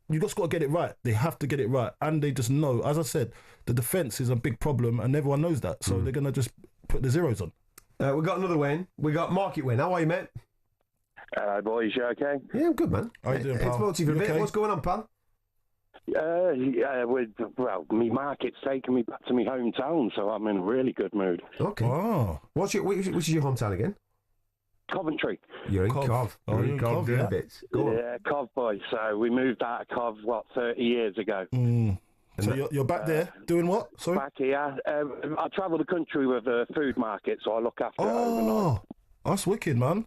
you just got to get it right. They have to get it right, and they just know. As I said, the defence is a big problem, and everyone knows that. So they're going to just put the zeros on. We got another win. We got Market win. How are you, mate? Hello, boys. You okay? Yeah, I'm good, man. How you doing, pal? It's Multi for a bit. Okay? What's going on, pal? My market's taken me back to my hometown, so I'm in a really good mood. Okay. Oh. Which is your hometown again? Coventry. You're in Cov. Oh, you're in Cov, doing yeah. bits. Go on. Yeah, Cov boy. So we moved out of Cov, 30 years ago. So you're back there doing what? Sorry? Back here. I travel the country with a food market, so I look after it overnight. Oh, that's wicked, man.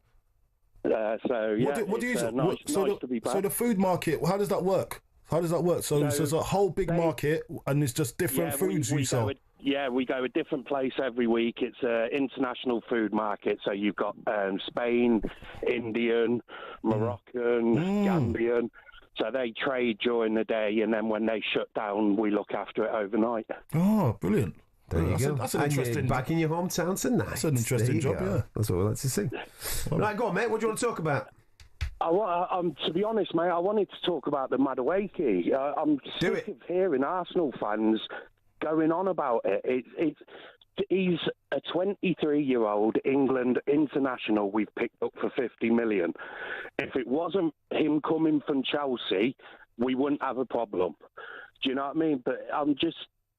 So, yeah, what do you nice to be back. So the food market, how does that work? So it's a whole big market, and it's just different foods you sell. We go a different place every week. It's an international food market. So you've got Spain, Indian, Moroccan, Gambian. So they trade during the day, and then when they shut down, we look after it overnight. Oh, brilliant. There you go. That's an interesting... back in your hometown tonight. That's an interesting job, yeah. That's what we like to see. Right, go on, mate. What do you want to talk about? To be honest, mate, I wanted to talk about the Madueke. I'm sick of hearing Arsenal fans going on about it. He's a 23-year-old England international we've picked up for 50 million. If it wasn't him coming from Chelsea, we wouldn't have a problem. Do you know what I mean? But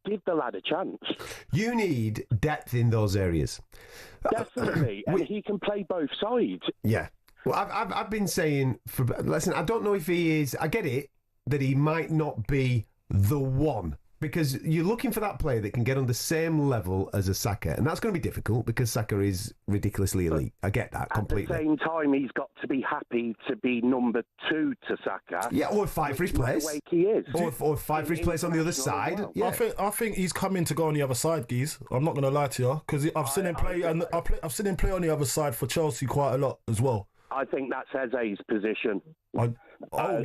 give the lad a chance. You need depth in those areas. Definitely. And he can play both sides. Yeah. Well, I've been saying, listen, I don't know if he is, I get it, that he might not be the one, because you're looking for that player that can get on the same level as a Saka, and that's going to be difficult because Saka is ridiculously elite. I get that completely. At the same time, he's got to be happy to be number 2 to Saka. Yeah, or fight for his place. The way he is. Or fight for his place on the other side. Well. Yeah. I think he's coming to go on the other side, Geese. I'm not going to lie to you, because I've seen him play, and I've seen him play on the other side for Chelsea quite a lot as well. I think that's Eze's position. We got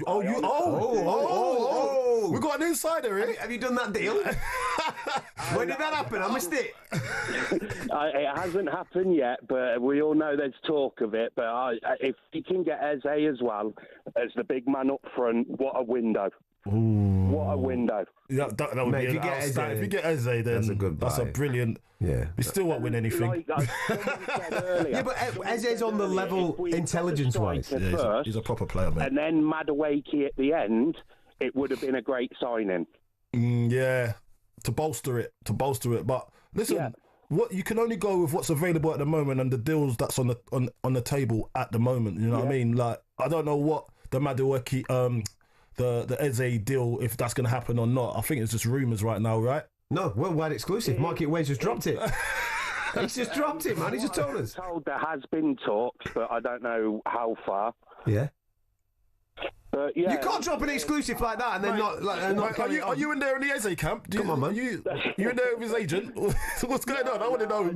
an insider here. Have you done that deal? When did that happen? I missed it. It hasn't happened yet, but we all know there's talk of it. But if he can get Eze as well as the big man up front, what a window. Ooh. What a window. Yeah, that would be an outstanding. If you get Eze, then that's a brilliant... Yeah. He still won't win anything. Yeah, but Eze's on the level intelligence-wise. Yeah, he's a proper player, man. And then Madueke at the end, it would have been a great signing. Yeah, to bolster it. But listen, what you can only go with what's available at the moment and the deals that's on the table at the moment. You know what I mean? Like, I don't know what the Madueke, the Eze deal, if that's going to happen or not. I think it's just rumours right now, right? No, worldwide exclusive. Market Waves just dropped it. He's just dropped it, man. He just told us. Told there has been talks, but I don't know how far. Yeah. But yeah, you can't drop an exclusive like that and then Are you in there in the Eze camp? Come on, man. You in there with his agent? What's going on? I want to know.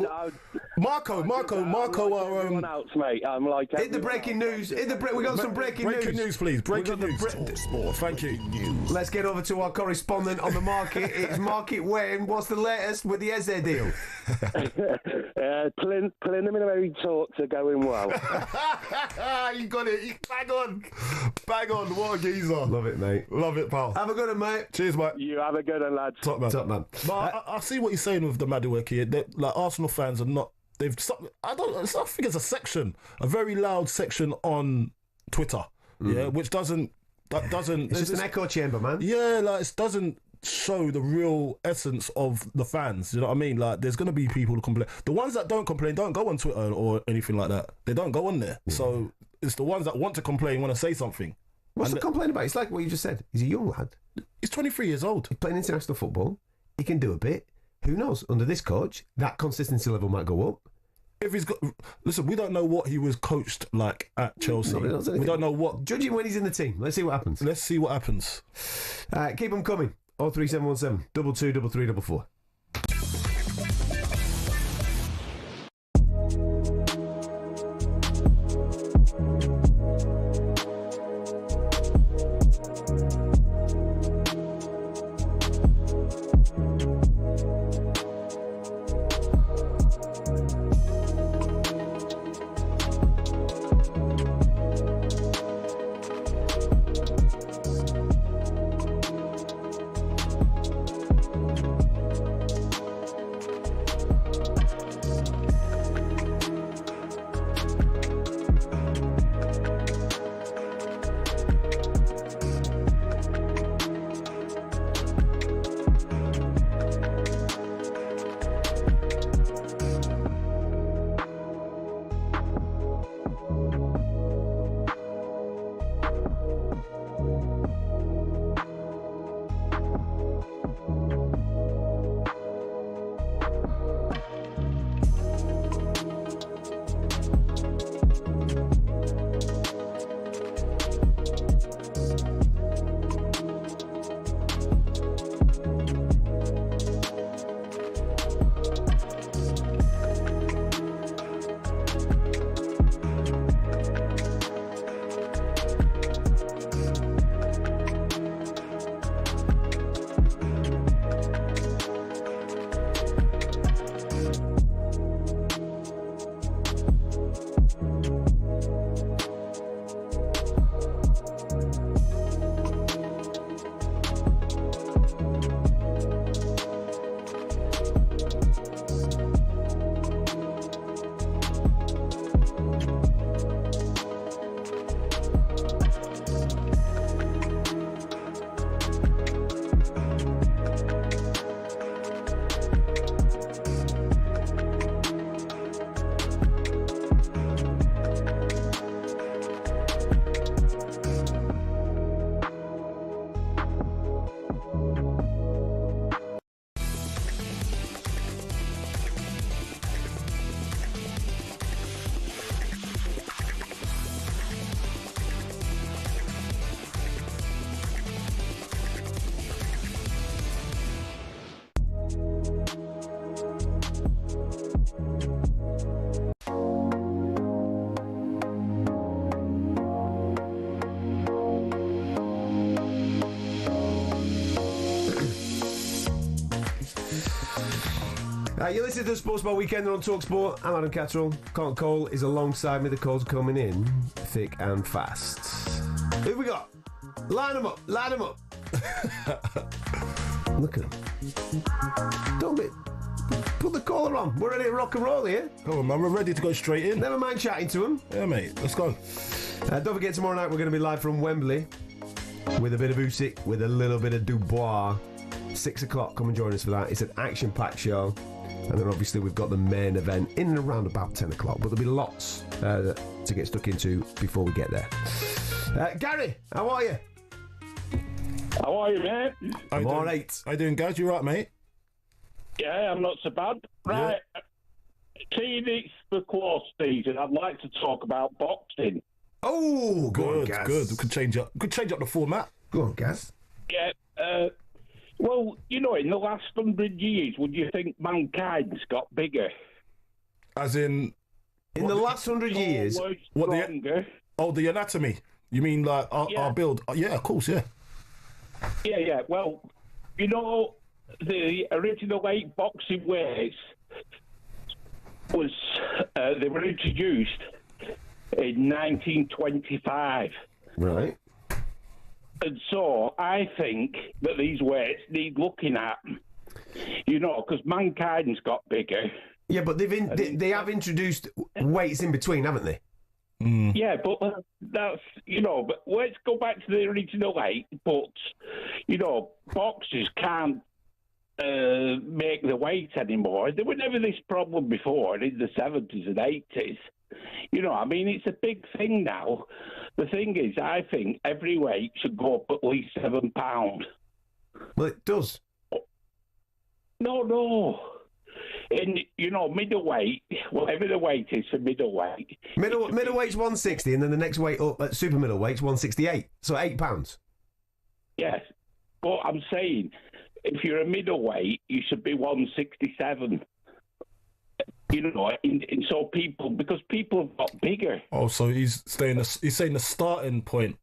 Marco. Everyone else, mate. I'm like hit the breaking news. We got some breaking news. Breaking news, please. Breaking news. talkSPORT. Thank you. Let's get over to our correspondent on the market. It's Market Wayne. What's the latest with the Eze deal? Preliminary talks are going well. You got it. Bang on. What a geezer. Love it, mate. Love it, pal. Have a good one, mate. Cheers, mate. You have a good one, lads. Top man. But I see what you're saying with the Madueke. Like, Arsenal fans are not. I think it's a section, a very loud section on Twitter. Yeah, which doesn't. It's just an echo chamber, man. Yeah, like, it doesn't show the real essence of the fans. You know what I mean? Like, there's going to be people who complain. The ones that don't complain don't go on Twitter or anything like that. They don't go on there. So it's the ones that want to complain, want to say something. What's the complaint about? It's like what you just said. He's a young lad. He's 23 years old. He's playing international football. He can do a bit. Who knows? Under this coach, that consistency level might go up. If he's got, listen, we don't know what he was coached like at Chelsea. We don't know what. Judge him when he's in the team. Let's see what happens. Keep them coming. 03717 223344. You're listening to the Sports Bar Weekend on talkSPORT. I'm Adam Catterall. Carlton Cole is alongside me. The calls are coming in thick and fast. Who we got? Line them up. Look at them. Don't be... Put the caller on. We're ready to rock and roll here. Come on, man. We're ready to go straight in. Never mind chatting to him. Yeah, mate. Let's go. Don't forget, tomorrow night we're going to be live from Wembley with a bit of Usyk, with a little bit of Dubois. 6 o'clock. Come and join us for that. It's an action-packed show. And then obviously we've got the main event in and around about 10 o'clock. But there'll be lots to get stuck into before we get there. Gary, how are you? How are you, mate? I'm all right. How you doing, guys? You right, mate? Yeah, I'm not so bad. Right. Seeing it's the close season, I'd like to talk about boxing. Oh, good. We could change up the format. Go on, Gaz. Yeah. Well, you know, in the last 100 years, would you think mankind's got bigger? As in the last 100 years? What the anatomy? You mean like our build? Yeah, of course, yeah. Yeah. Well, you know, the original 8 boxing weights was they were introduced in 1925. Right. And so I think that these weights need looking at, you know, because mankind's got bigger. Yeah, but they have introduced weights in between, haven't they? Mm. Yeah, but that's, you know, but let's go back to the original 8. But, you know, boxers can't make the weight anymore. There was never this problem before in the 70s and 80s. You know, I mean, it's a big thing now. The thing is, I think every weight should go up at least £7. Well, it does. No. In, you know, middleweight, whatever the weight is for middleweight. Middleweight's 160, and then the next weight up at super middleweight's 168. So £8. Yes. But I'm saying, if you're a middleweight, you should be 167. You know, and so because people have got bigger. Oh, so he's saying the starting point.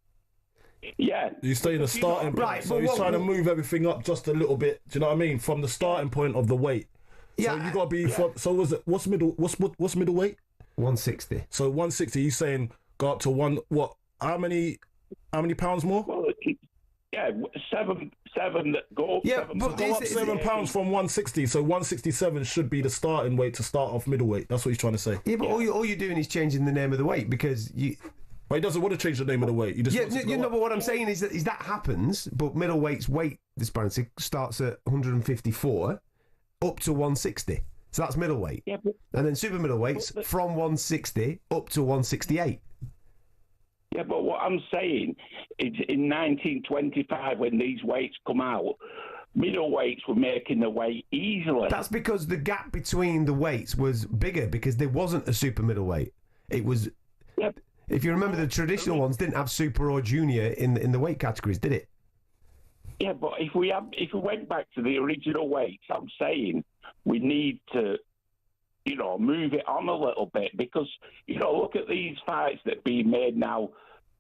Yeah. He's saying the starting point. Right, so he's trying to move everything up just a little bit. Do you know what I mean? From the starting point of the weight. Yeah. So you got to be. So was it? What's middleweight? 160. So 160. He's saying go up to one. What? How many pounds more? Well, yeah, seven that go up. Yeah, but go up £7 from 160. So 167 should be the starting weight to start off middleweight. That's what he's trying to say. Yeah, but all you're doing is changing the name of the weight because you. But he doesn't want to change the name of the weight. He just wants to but what I'm saying is that happens, but middleweight's weight disparity starts at 154 up to 160. So that's middleweight. Yeah, and then super middleweight's from 160 up to 168. Yeah, but what I'm saying is in 1925, when these weights come out, middleweights were making the weight easily. That's because the gap between the weights was bigger because there wasn't a super middleweight. It was... Yep. If you remember, the traditional ones didn't have super or junior in the weight categories, did it? Yeah, but if we went back to the original weights, I'm saying we need to, you know, move it on a little bit because, you know, look at these fights that are being made now.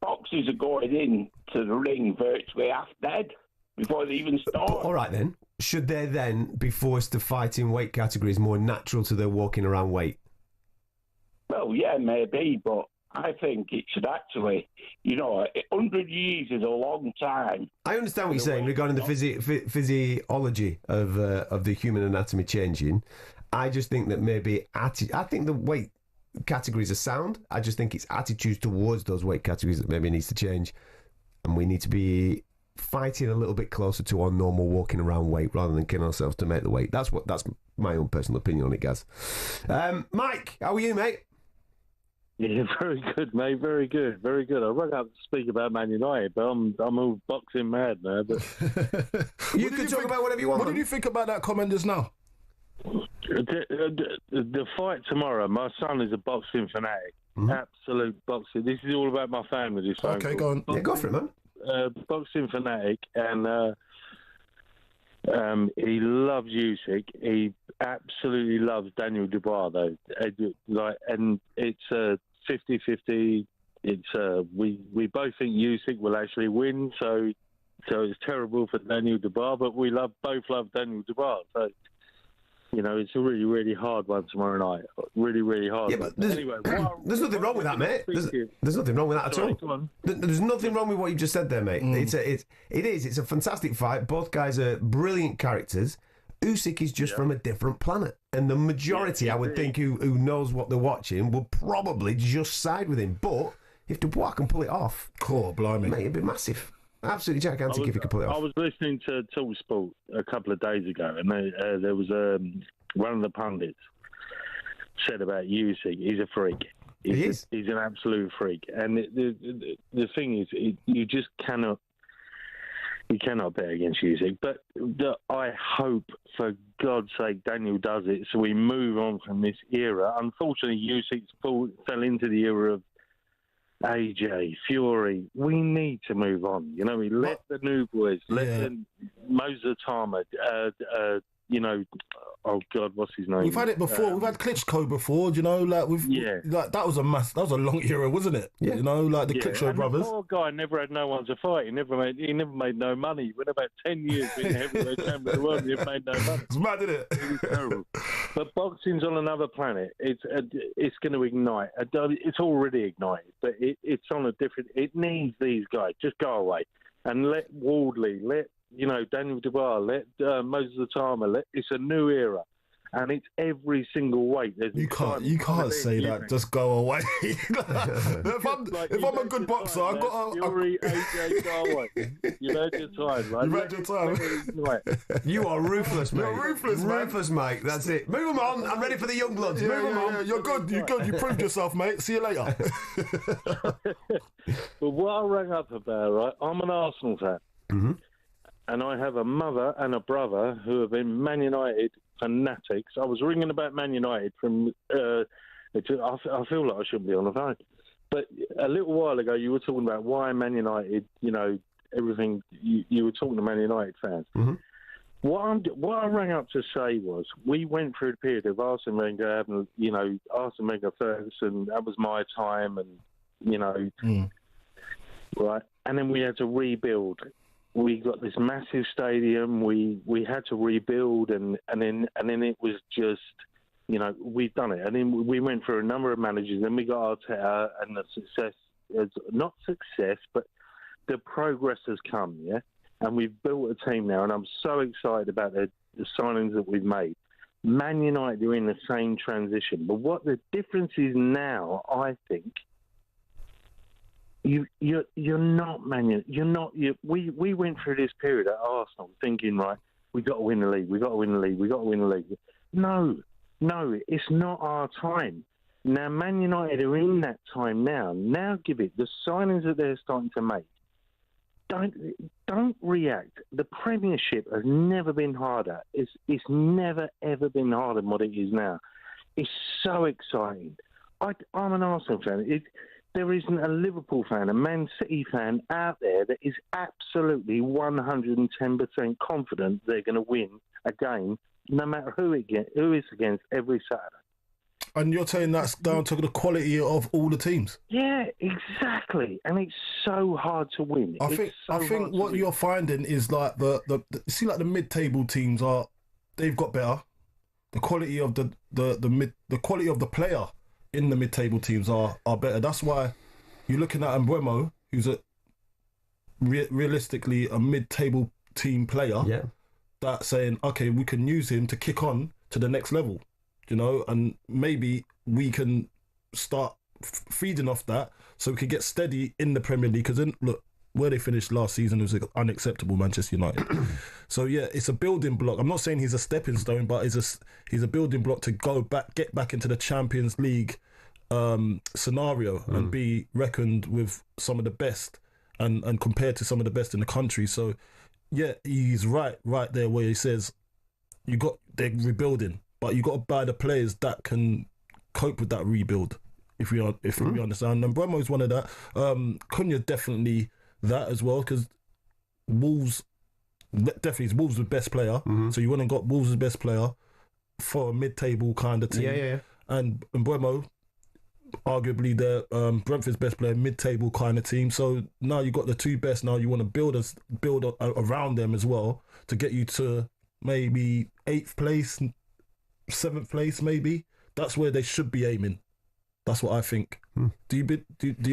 Boxers are going in to the ring virtually half dead before they even start. All right, then. Should they then be forced to fight in weight categories more natural to their walking around weight? Well, yeah, maybe, but I think it should actually, you know, 100 years is a long time. I understand what you're saying regarding the physiology of the human anatomy changing. I just think that maybe I think the weight categories are sound. I just think it's attitudes towards those weight categories that maybe needs to change, and we need to be fighting a little bit closer to our normal walking around weight rather than killing ourselves to make the weight. That's my own personal opinion on it, guys. Mike, how are you, mate? Yeah, very good, mate. Very good, very good. I rang up to speak about Man United, but I'm all boxing mad now. But you can talk about whatever you want. What did you think about that comment just now? The fight tomorrow. My son is a boxing fanatic. Mm-hmm. Absolute boxing. This is all about my family. This phone okay, call. go on. Yeah, go for it, man. Boxing fanatic, and he loves Usyk. He absolutely loves Daniel Dubois, though. And it's 50-50. It's we both think Usyk will actually win. So it's terrible for Daniel Dubois, but we both love Daniel Dubois. So You know, it's a really, really hard one tomorrow night. Really, really hard one. But anyway, there's nothing wrong with that, mate. There's nothing wrong with that at all. There's nothing wrong with what you just said there, mate. It's a fantastic fight. Both guys are brilliant characters. Usyk is just from a different planet. And the majority, I would think, who knows what they're watching will probably just side with him. But if Dubois can pull it off, blimey, mate, it'd be massive. Absolutely gigantic if he could pull it off. I was listening to talkSPORT a couple of days ago, and there was one of the pundits said about Usyk, he's a freak. He's an absolute freak. And the thing is, you just cannot bet against Usyk. But I hope, for God's sake, Daniel does it so we move on from this era. Unfortunately, Usyk fell into the era of AJ, Fury. We need to move on. You know, we let the new boys, let the Moses Tama, you know, oh God, what's his name? We've had it before. We've had Klitschko before. You know, like like that was a long era, wasn't it? Yeah. You know, like the Klitschko brothers. The poor guy never had no one to fight. He never made no money. He went about 10 years being heavyweight champion of the world. He made no money. It's mad, isn't it? It was terrible. But boxing's on another planet. It's going to ignite. It's already ignited, but it's on a different. It needs these guys. Just go away and let Wardley, Daniel Dubois, let Moses Atama, it's a new era. And it's every single weight. You can't say that. Just go away. if I'm a good boxer, I've got Fury, AJ, go away. You've had your time, right? You've had your time. You are ruthless, mate. You're ruthless, mate. Ruthless, mate. That's it. Move them on. I'm ready for the young bloods. Move them on. Yeah, you're good. You're good. You proved yourself, mate. See you later. But what I rang up about, right? I'm an Arsenal fan. Mm-hmm. And I have a mother and a brother who have been Man United fanatics. I was ringing about Man United from. I feel like I shouldn't be on the phone, but a little while ago you were talking about why Man United. You know, everything. You were talking to Man United fans. Mm-hmm. What I rang up to say was we went through a period of Arsene Wenger having, Arsene Wenger Ferguson. That was my time, and right, and then we had to rebuild. We got this massive stadium. We had to rebuild, and then it was just, we've done it. And then we went through a number of managers. Then we got Arteta, and the success, not success, but the progress has come. Yeah, and we've built a team now, and I'm so excited about the signings that we've made. Man United are in the same transition, but what the difference is now, I think. You're not Man United. You're not. We went through this period at Arsenal thinking, right, we got to win the league. We got to win the league. We got to win the league. No, it's not our time. Now Man United are in that time now. Now give it the signings that they're starting to make. Don't react. The Premiership has never been harder. It's never ever been harder than what it is now. It's so exciting. I'm an Arsenal fan. There isn't a Liverpool fan, a Man City fan out there that is absolutely 110% confident they're going to win a game, no matter who it's against every Saturday. And you're saying that's down to the quality of all the teams? Yeah, exactly. And it's so hard to win. I think what you're finding is like the mid-table teams they've got better. The quality of the quality of the player in the mid-table teams are better. That's why you're looking at Mbeumo, who's realistically a mid-table team player. Yeah. That's saying, okay, we can use him to kick on to the next level, and maybe we can start feeding off that so we can get steady in the Premier League. Because look, where they finished last season was unacceptable, Manchester United. So yeah, it's a building block. I'm not saying he's a stepping stone, but he's a building block to get back into the Champions League scenario and be reckoned with some of the best and compared to some of the best in the country. So yeah, he's right there where he says they're rebuilding, but you got to buy the players that can cope with that rebuild. If we understand, and Mbeumo is one of that. Cunha definitely that as well, because Wolves definitely is Wolves' best player. Mm-hmm. So you went and got Wolves' best player for a mid-table kind of team. Yeah. And Mbeumo, arguably they're Brentford's best player, mid-table kind of team. So now you got the two best. Now you want to build around them as well to get you to maybe 8th place, 7th place maybe. That's where they should be aiming. That's what I think. Do you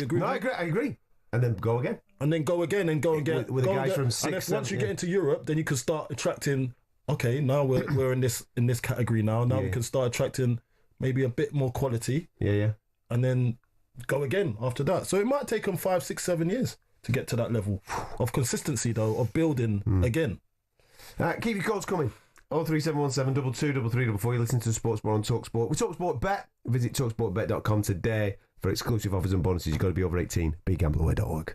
agree? No, I agree. And then go again. And then go again and go and get with the guys from 6th. And if once you get into Europe, then you can start attracting. Okay, now we're in this category now. Now we can start attracting maybe a bit more quality. Yeah. And then go again after that. So it might take them 5, 6, 7 years to get to that level of consistency, though, of building again. Keep your calls coming. 03717 223344. You listen to SportsBall on talkSPORT. With talkSPORT Bet, visit talksportbet.com today for exclusive offers and bonuses. You've got to be over 18. BeGambleAware.org.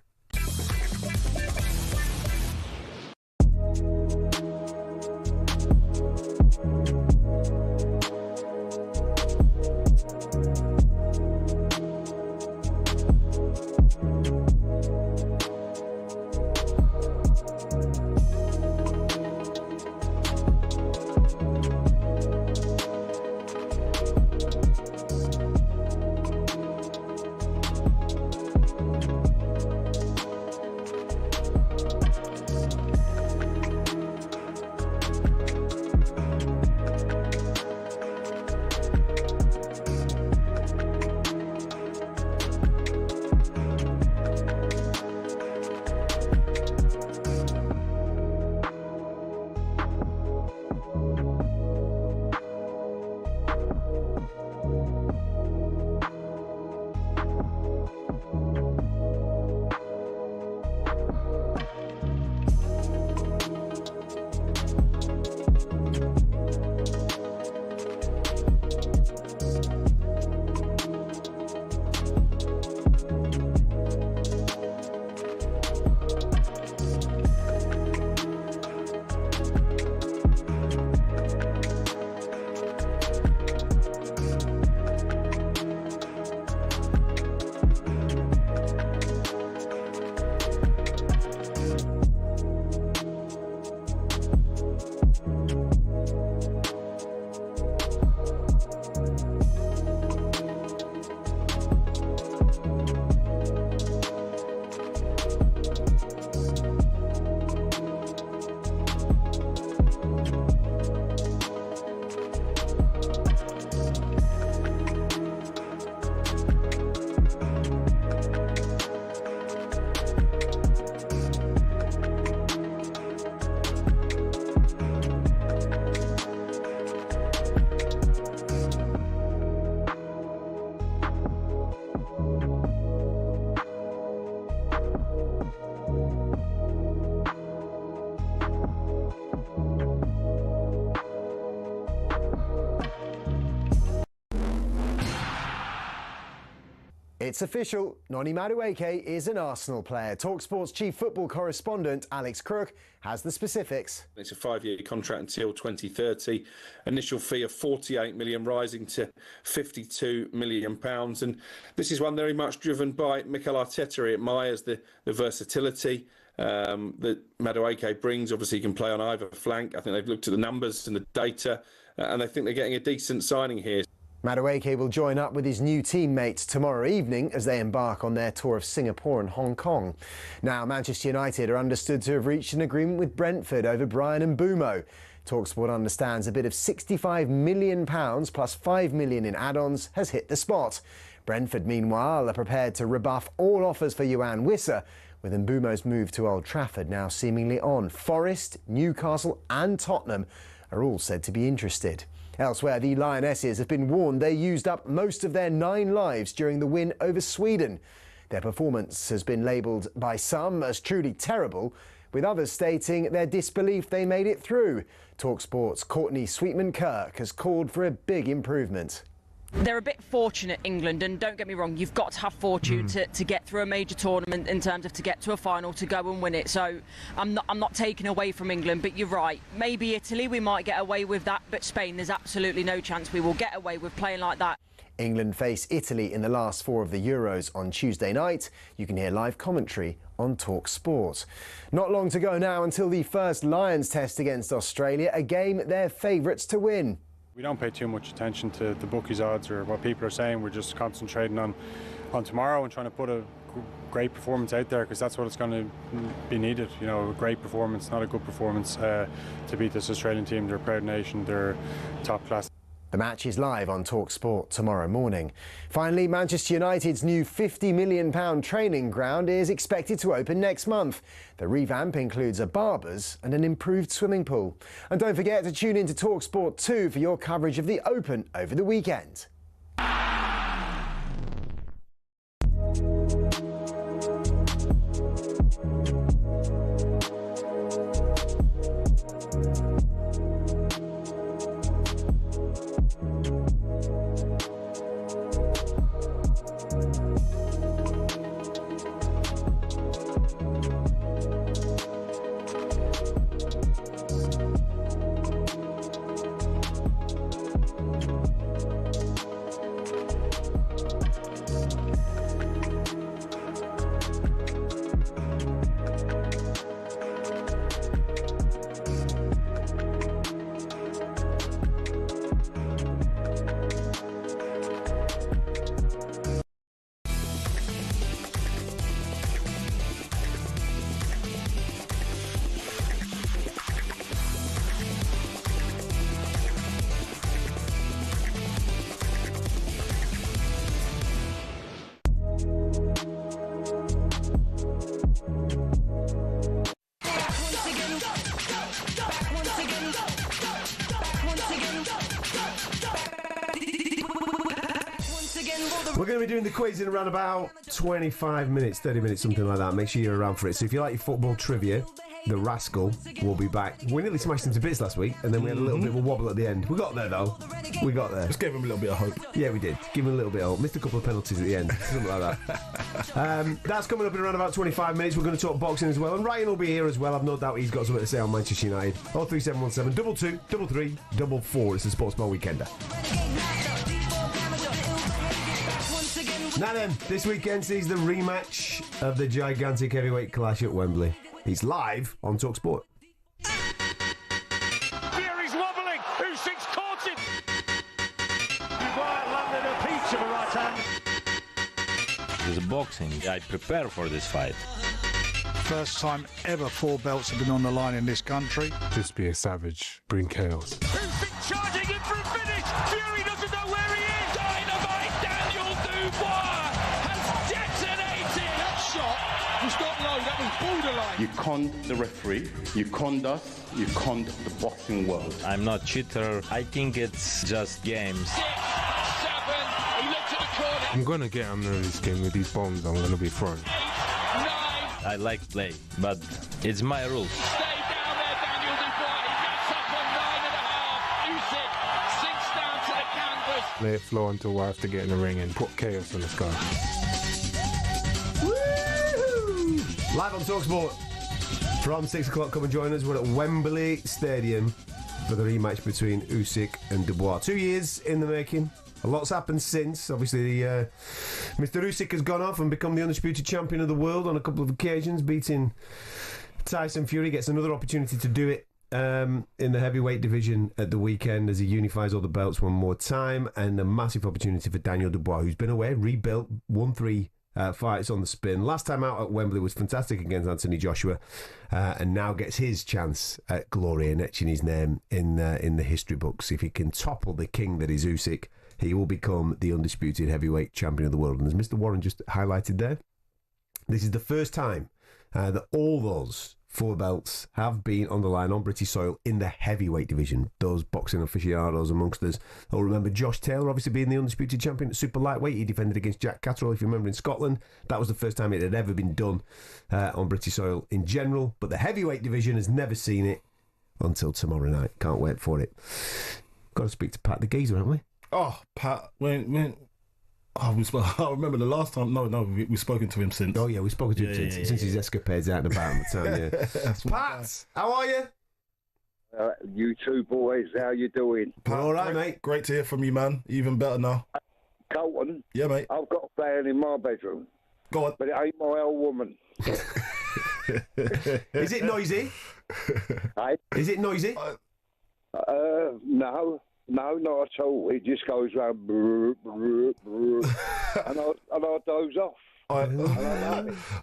It's official, Noni Madueke is an Arsenal player. talkSPORT's chief football correspondent, Alex Crook, has the specifics. It's a 5-year contract until 2030. Initial fee of 48 million rising to 52 million pounds. And this is one very much driven by Mikel Arteta. He admires the versatility that Madueke brings. Obviously, he can play on either flank. I think they've looked at the numbers and the data, and they think they're getting a decent signing here. Madueke will join up with his new teammates tomorrow evening as they embark on their tour of Singapore and Hong Kong. Now, Manchester United are understood to have reached an agreement with Brentford over Bryan Mbeumo. talkSPORT understands a bid of £65 million plus £5 million in add-ons has hit the spot. Brentford, meanwhile, are prepared to rebuff all offers for Yoane Wissa, with Mbeumo's move to Old Trafford now seemingly on. Forest, Newcastle and Tottenham are all said to be interested. Elsewhere, the Lionesses have been warned they used up most of their 9 lives during the win over Sweden. Their performance has been labelled by some as truly terrible, with others stating their disbelief they made it through. talkSPORT's Courtney Sweetman-Kirk has called for a big improvement. They're a bit fortunate, England, and don't get me wrong, you've got to have fortune to get through a major tournament in terms of to get to a final, to go and win it. So I'm not taking away from England, but you're right. Maybe Italy, we might get away with that, but Spain, there's absolutely no chance we will get away with playing like that. England face Italy in the last 4 of the Euros on Tuesday night. You can hear live commentary on talkSPORT. Not long to go now until the first Lions test against Australia, a game they're favourites to win. We don't pay too much attention to the bookies' odds or what people are saying. We're just concentrating on tomorrow and trying to put a great performance out there, because that's what it's going to be needed. You know, a great performance, not a good performance, to beat this Australian team. They're a proud nation. They're top class. The match is live on talkSPORT tomorrow morning. Finally, Manchester United's new £50 million training ground is expected to open next month. The revamp includes a barber's and an improved swimming pool. And don't forget to tune in to talkSPORT 2 for your coverage of the Open over the weekend. We're going to be doing the quiz in around about 25 minutes, 30 minutes, something like that. Make sure you're around for it. So if you like your football trivia, the Rascal will be back. We nearly smashed him to bits last week, and then we had a little bit of a wobble at the end. We got there, though. We got there. Just gave him a little bit of hope. Yeah, we did. Give him a little bit of hope. Missed a couple of penalties at the end. Something like that. That's coming up in around about 25 minutes. We're going to talk boxing as well. And Ryan will be here as well. I've no doubt he's got something to say on Manchester United. 03717 22 33 44. It's the Sports Bar Weekender. Now then, this weekend sees the rematch of the gigantic heavyweight clash at Wembley. It's live on talkSPORT. Fury's wobbling. Usyk's caught him. Dubois landed a peach of a right hand. It's boxing. I prepare for this fight. First time ever 4 belts have been on the line in this country. Just be a savage. Bring chaos. Usyk charging in for a finish. Fury doesn't know where he is. Dynamite Daniel Dubois has detonated. That shot was not low. That was borderline. You conned the referee. You conned us. You conned the boxing world. I'm not cheater. I think it's just games. 6, 7. He looked at the corner. I'm going to get under this game with these bombs I'm going to be throwing. 8, 9. I like play, but it's my rules. Stay down there, Daniel Dubois. He gets up on 9.5. Usyk sinks down to the canvas. Let it flow until I have to get in the ring and put chaos on the sky. Woo-hoo! Live on talkSPORT from 6 o'clock. Come and join us. We're at Wembley Stadium for the rematch between Usyk and Dubois. 2 years in the making. A lot's happened since. Obviously, Mr. Usyk has gone off and become the undisputed champion of the world on a couple of occasions, beating Tyson Fury. Gets another opportunity to do it in the heavyweight division at the weekend as he unifies all the belts one more time, and a massive opportunity for Daniel Dubois, who's been away, rebuilt, won 3 fights on the spin. Last time out at Wembley was fantastic against Anthony Joshua, and now gets his chance at glory and etching his name in the history books. If he can topple the king that is Usyk, he will become the undisputed heavyweight champion of the world. And as Mr. Warren just highlighted there, this is the first time that all those 4 belts have been on the line on British soil in the heavyweight division. Those boxing aficionados amongst us will remember Josh Taylor obviously being the undisputed champion at super lightweight. He defended against Jack Catterall, if you remember, in Scotland. That was the first time it had ever been done on British soil in general. But the heavyweight division has never seen it until tomorrow night. Can't wait for it. Got to speak to Pat the Geezer, haven't we? Oh, Pat, when I remember the last time. No, we've spoken to him since. Oh yeah, we've spoken to him since his escapades out and about in the town. Yeah. Pat, how are you? You two boys, how you doing? Pat, all right, mate. Great to hear from you, man. Even better now. Colton. Yeah, mate. I've got a fan in my bedroom. Go on. But it ain't my old woman. Is it noisy? Hey? Is it noisy? No. No, not at all. It just goes round, brr, brr, brr, and I doze off.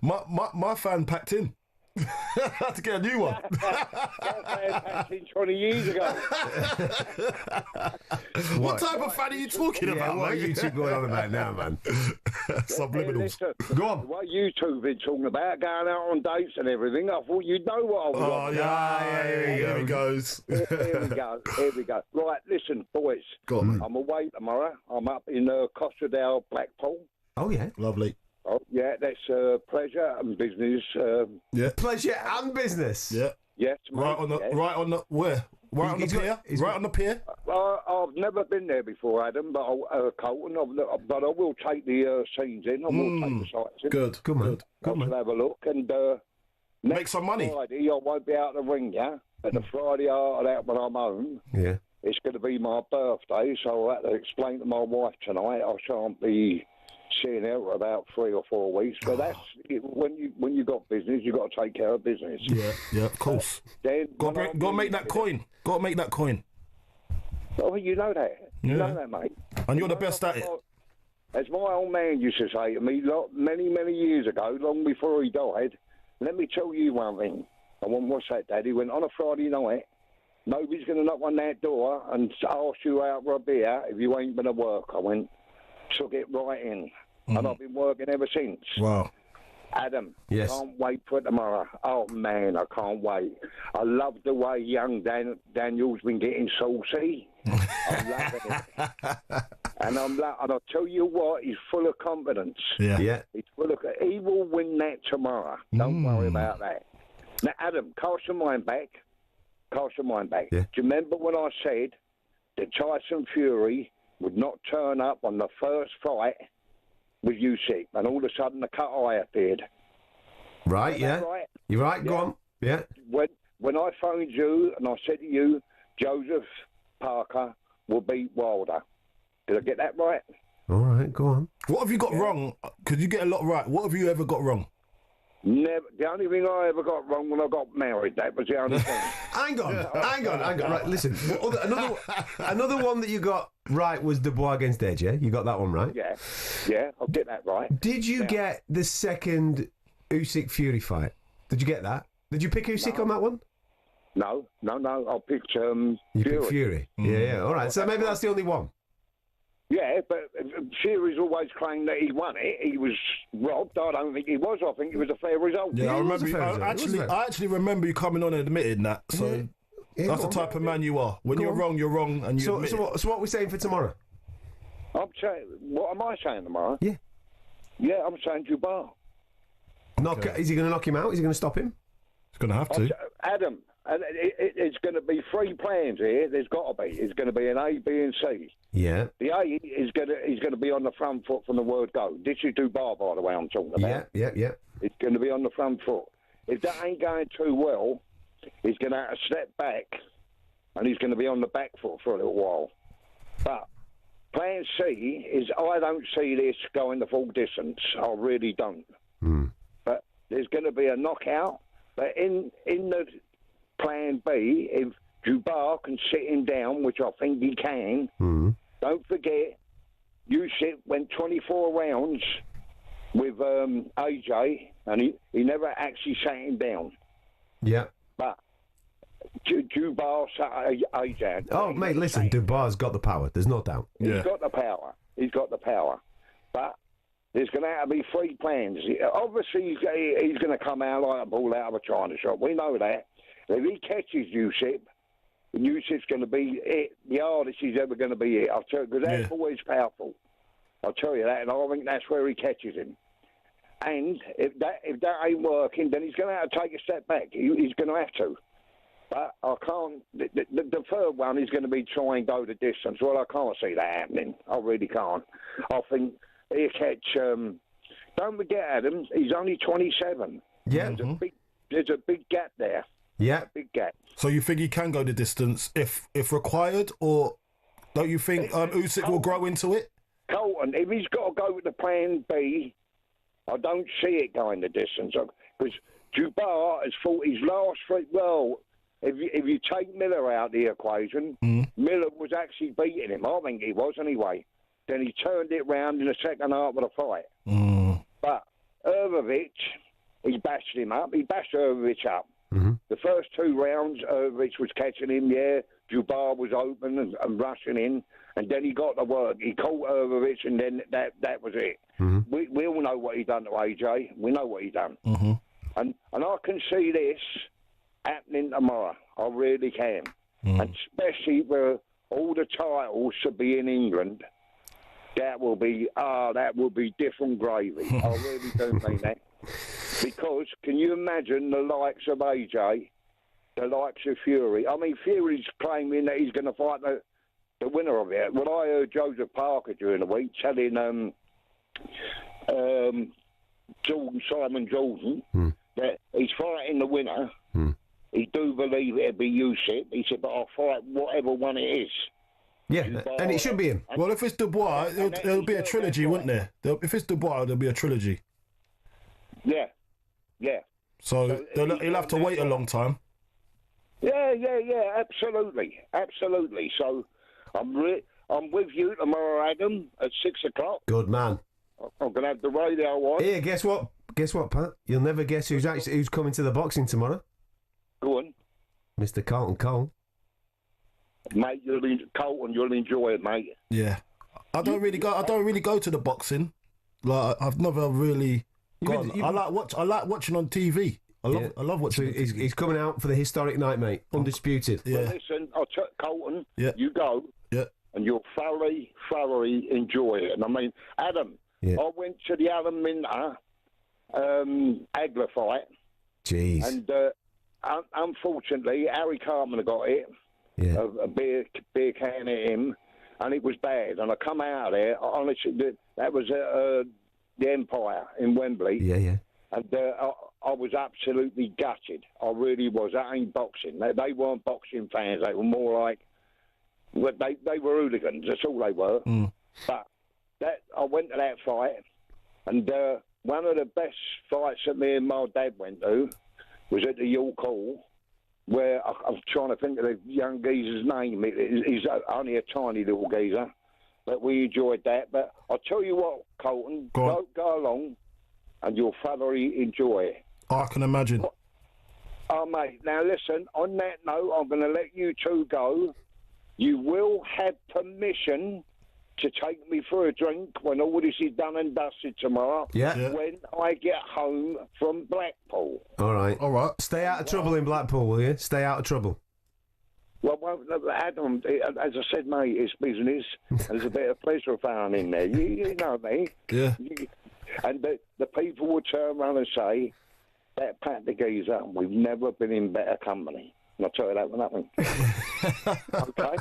My fan packed in. I had to get a new one. Back in 20 years ago. What type of fan are you talking about, what mate? are you two going on about now, man? Subliminals. Go on. What you two have been talking about, going out on dates and everything, I thought you'd know what I was Oh, on. yeah, here he goes. Here we go. Right, listen, boys. Go on, mate. I'm away tomorrow. I'm up in Costerdale, Blackpool. Oh, yeah. Lovely. Oh, yeah, that's pleasure and business. Yeah. Pleasure and business. Yeah. Yes, mate, Right on the, yes. right on the, where? Right on the pier? Right on the pier? I've never been there before, Adam, but Colton. But I will take the scenes in. I will take the sights in. Good, good man. I'll have a look and make some money. Friday, I won't be able to ring you, but the Friday after that, when I'm home, yeah, it's going to be my birthday, so I'll have to explain to my wife tonight. I shan't be seeing her for about 3 or 4 weeks, but that's when you got business, you got to take care of business. Yeah, of course. Then Go and make that coin. Got to make that coin. Oh, you know that. You know that, mate. And you're the best at it. As my old man used to say to me many, many years ago, long before he died, let me tell you one thing. I went, what's that, Dad? He went, on a Friday night, nobody's going to knock on that door and ask you out for a beer if you ain't going to work. I went, took it right in. And I've been working ever since. Wow. Adam, yes. Can't wait for tomorrow. Oh, man, I can't wait. I love the way young Daniel's been getting saucy. I'm loving it. And I'll tell you what, he's full of confidence. Yeah. He's he will win that tomorrow. Don't worry about that. Now, Adam, cast your mind back. Yeah. Do you remember when I said that Tyson Fury would not turn up on the first fight with Usyk, and all of a sudden the cut eye appeared? Right, yeah. Right? You're right, go on. Yeah. When I phoned you and I said to you, Joseph Parker will beat Wilder. Did I get that right? All right, go on. What have you got wrong? Because you get a lot right. What have you ever got wrong? Never. The only thing I ever got wrong when I got married, that was the only thing. Hang on. Right, listen. Another one that you got right was Dubois against Edge, yeah? You got that one right? Yeah, I'll get that right. Did you get the second Usyk-Fury fight? Did you get that? Did you pick Usyk on that one? No. I picked You picked Fury. Yeah. All right, so maybe that's the only one. Yeah, but Fury's always claimed that he won it. He was robbed. I don't think he was. I think it was a fair result. Yeah, I remember. I actually remember you coming on and admitting that. So that's the type of man you are. When you're wrong, you're wrong, and you admit it. So what are we saying for tomorrow? I'm saying. What am I saying tomorrow? Yeah. Yeah, I'm saying Dubois. Is he going to knock him out? Is he going to stop him? He's going to have to. Adam, it's going to be 3 plans here. There's got to be. It's going to be an A, B, and C. Yeah. The A is going to be on the front foot from the word go. This is Dubois, by the way, I'm talking about. Yeah. It's going to be on the front foot. If that ain't going too well, he's going to have to step back, and he's going to be on the back foot for a little while. But plan C is I don't see this going the full distance. I really don't. But there's going to be a knockout. But in the plan B, if Dubois can sit him down, which I think he can, don't forget, Usyk went 24 rounds with AJ, and he never actually sat him down. Yeah. But Dubois sat AJ. Oh, mate, listen, Dubois got the power. There's no doubt. He's got the power. But there's going to have to be 3 plans. Obviously, he's going to come out like a ball out of a china shop. We know that. If he catches Usyk, Usyk's going to be the hardest he's ever going to be hit. I'll tell you, because that boy's powerful. I'll tell you that, and I think that's where he catches him. And if that ain't working, then he's going to have to take a step back. He's going to have to. But I can't. The third one is going to be try and go the distance. Well, I can't see that happening. I really can't. I think he'll catch. Don't forget, Adam. He's only 27. Yeah. There's a big gap there. Yeah. Big gap. So you think he can go the distance if required, or don't you think Usyk will grow into it? Colton, if he's got to go with the plan B, I don't see it going the distance. Because Dubois has fought his last 3. Well, if you take Miller out of the equation, Miller was actually beating him. I think he was anyway. Then he turned it round in the second half of the fight. But Ervovich, he bashed him up. He bashed Ervich up. Mm-hmm. The first 2 rounds, Ervich was catching him, Dubois was open and rushing in, and then he got to work. He caught Ervich, and then that was it. Mm-hmm. We all know what he done to AJ. We know what he done. Mm-hmm. And I can see this happening tomorrow. I really can. And especially where all the titles should be in England. That will be different gravy. I really do mean that. Because can you imagine the likes of AJ, the likes of Fury? I mean, Fury's claiming that he's going to fight the winner of it. Well, I heard Joseph Parker during the week telling Simon Jordan that he's fighting the winner. He do believe it'll be Usyk. He said, but I'll fight whatever one it is. Yeah, and it should be him. Well, if it's Dubois, it'll be a trilogy, wouldn't there? If it's Dubois, there'll be a trilogy. Yeah. So he'll have to wait a long time. Yeah, absolutely. So I'm with you tomorrow, Adam, at 6 o'clock. Good man. I'm going to have the radio on. Here, guess what, Pat? You'll never guess who's coming to the boxing tomorrow. Go on. Mr. Carlton Cole. Mate, Carlton, you'll enjoy it, mate. Yeah. I don't really go to the boxing. Like, I've never really gone. I like watching on TV. I love watching. So he's coming out for the historic night, mate. Undisputed. Yeah. Well, listen, Carlton, yeah. You go. Yeah. And you'll thoroughly enjoy it. And I mean, Adam, I went to the Alan Minter Agler fight. Jeez. And unfortunately, Harry Cartman got it. Yeah. A beer can at him, and it was bad. And I come out of there, honestly, that was the Empire in Wembley. Yeah. And I was absolutely gutted. I really was. That ain't boxing. They weren't boxing fans. They were more like, they were hooligans. That's all they were. But I went to that fight, and one of the best fights that me and my dad went to was at the York Hall, where I'm trying to think of the young geezer's name. He's only a tiny little geezer, but we enjoyed that. But I'll tell you what, Colton, go along, and you'll thoroughly enjoy it. I can imagine. Oh, mate, now listen, on that note, I'm going to let you two go. You will have permission to take me for a drink when all this is done and dusted tomorrow. Yeah. When I get home from Blackpool. All right. Stay out of trouble in Blackpool, will you? Stay out of trouble. Well, Adam, as I said, mate, it's business. There's a bit of pleasure found in there. You know me. Yeah. And the people will turn around and say, that Pat the geezer, we've never been in better company. And I'll tell you that for nothing. Okay?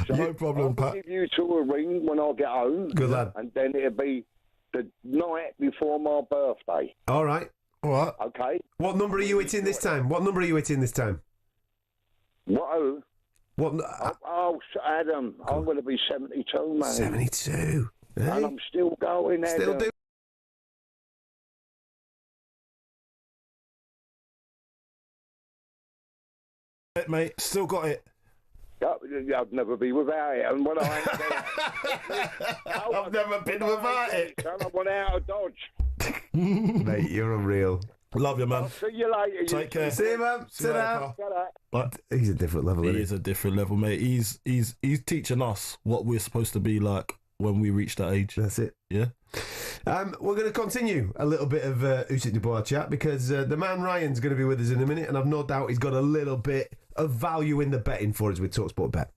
So no problem, Pat. I'll give you two a ring when I get home. Good lad. And then it'll be the night before my birthday. All right. Okay? What number are you hitting this time? What? Oh, Adam, I'm going to be 72, mate. 72. Hey. And I'm still going, Adam. Still do. Mate, still got it. I'd never be without it. And when I ain't I've never been without it. I went out of Dodge. Mate, you're unreal. Love you, man. I'll see you later. Take care. See you, man. Sit down. But he's a different level. He is a different level, mate. He's teaching us what we're supposed to be like when we reach that age. That's it. Yeah. We're going to continue a little bit of Usyk Dubois chat because the man Ryan's going to be with us in a minute, and I've no doubt he's got a little bit of value in the betting for us with talkSPORT Bet.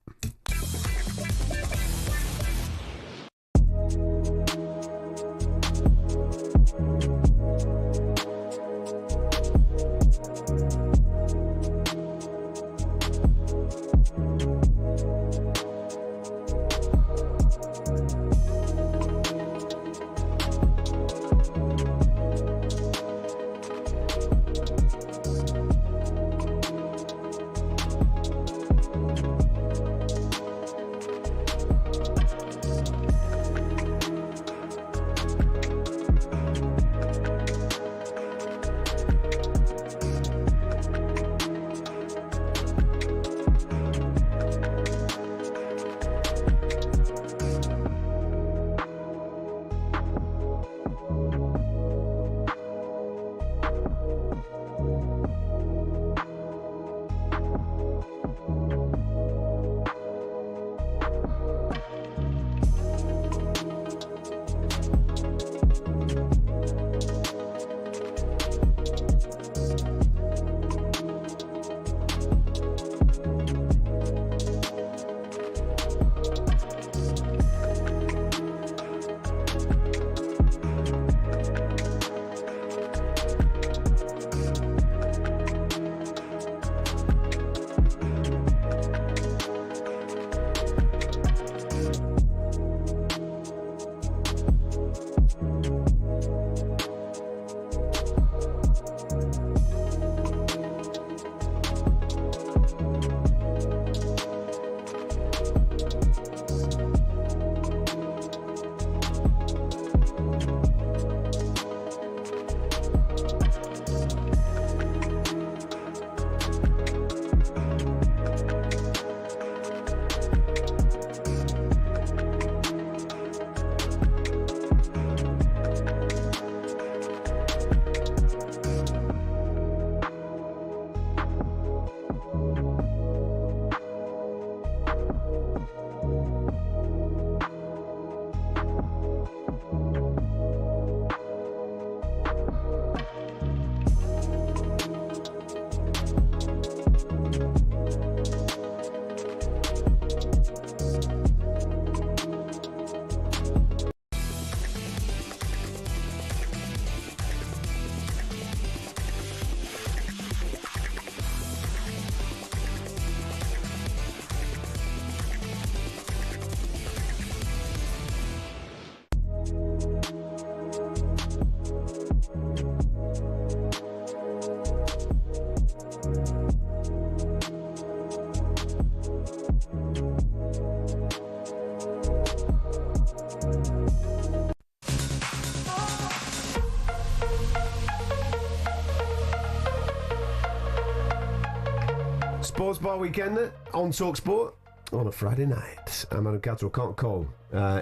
Sports Bar Weekend on talkSPORT on a Friday night. I'm Adam Catterall Carlton Cole.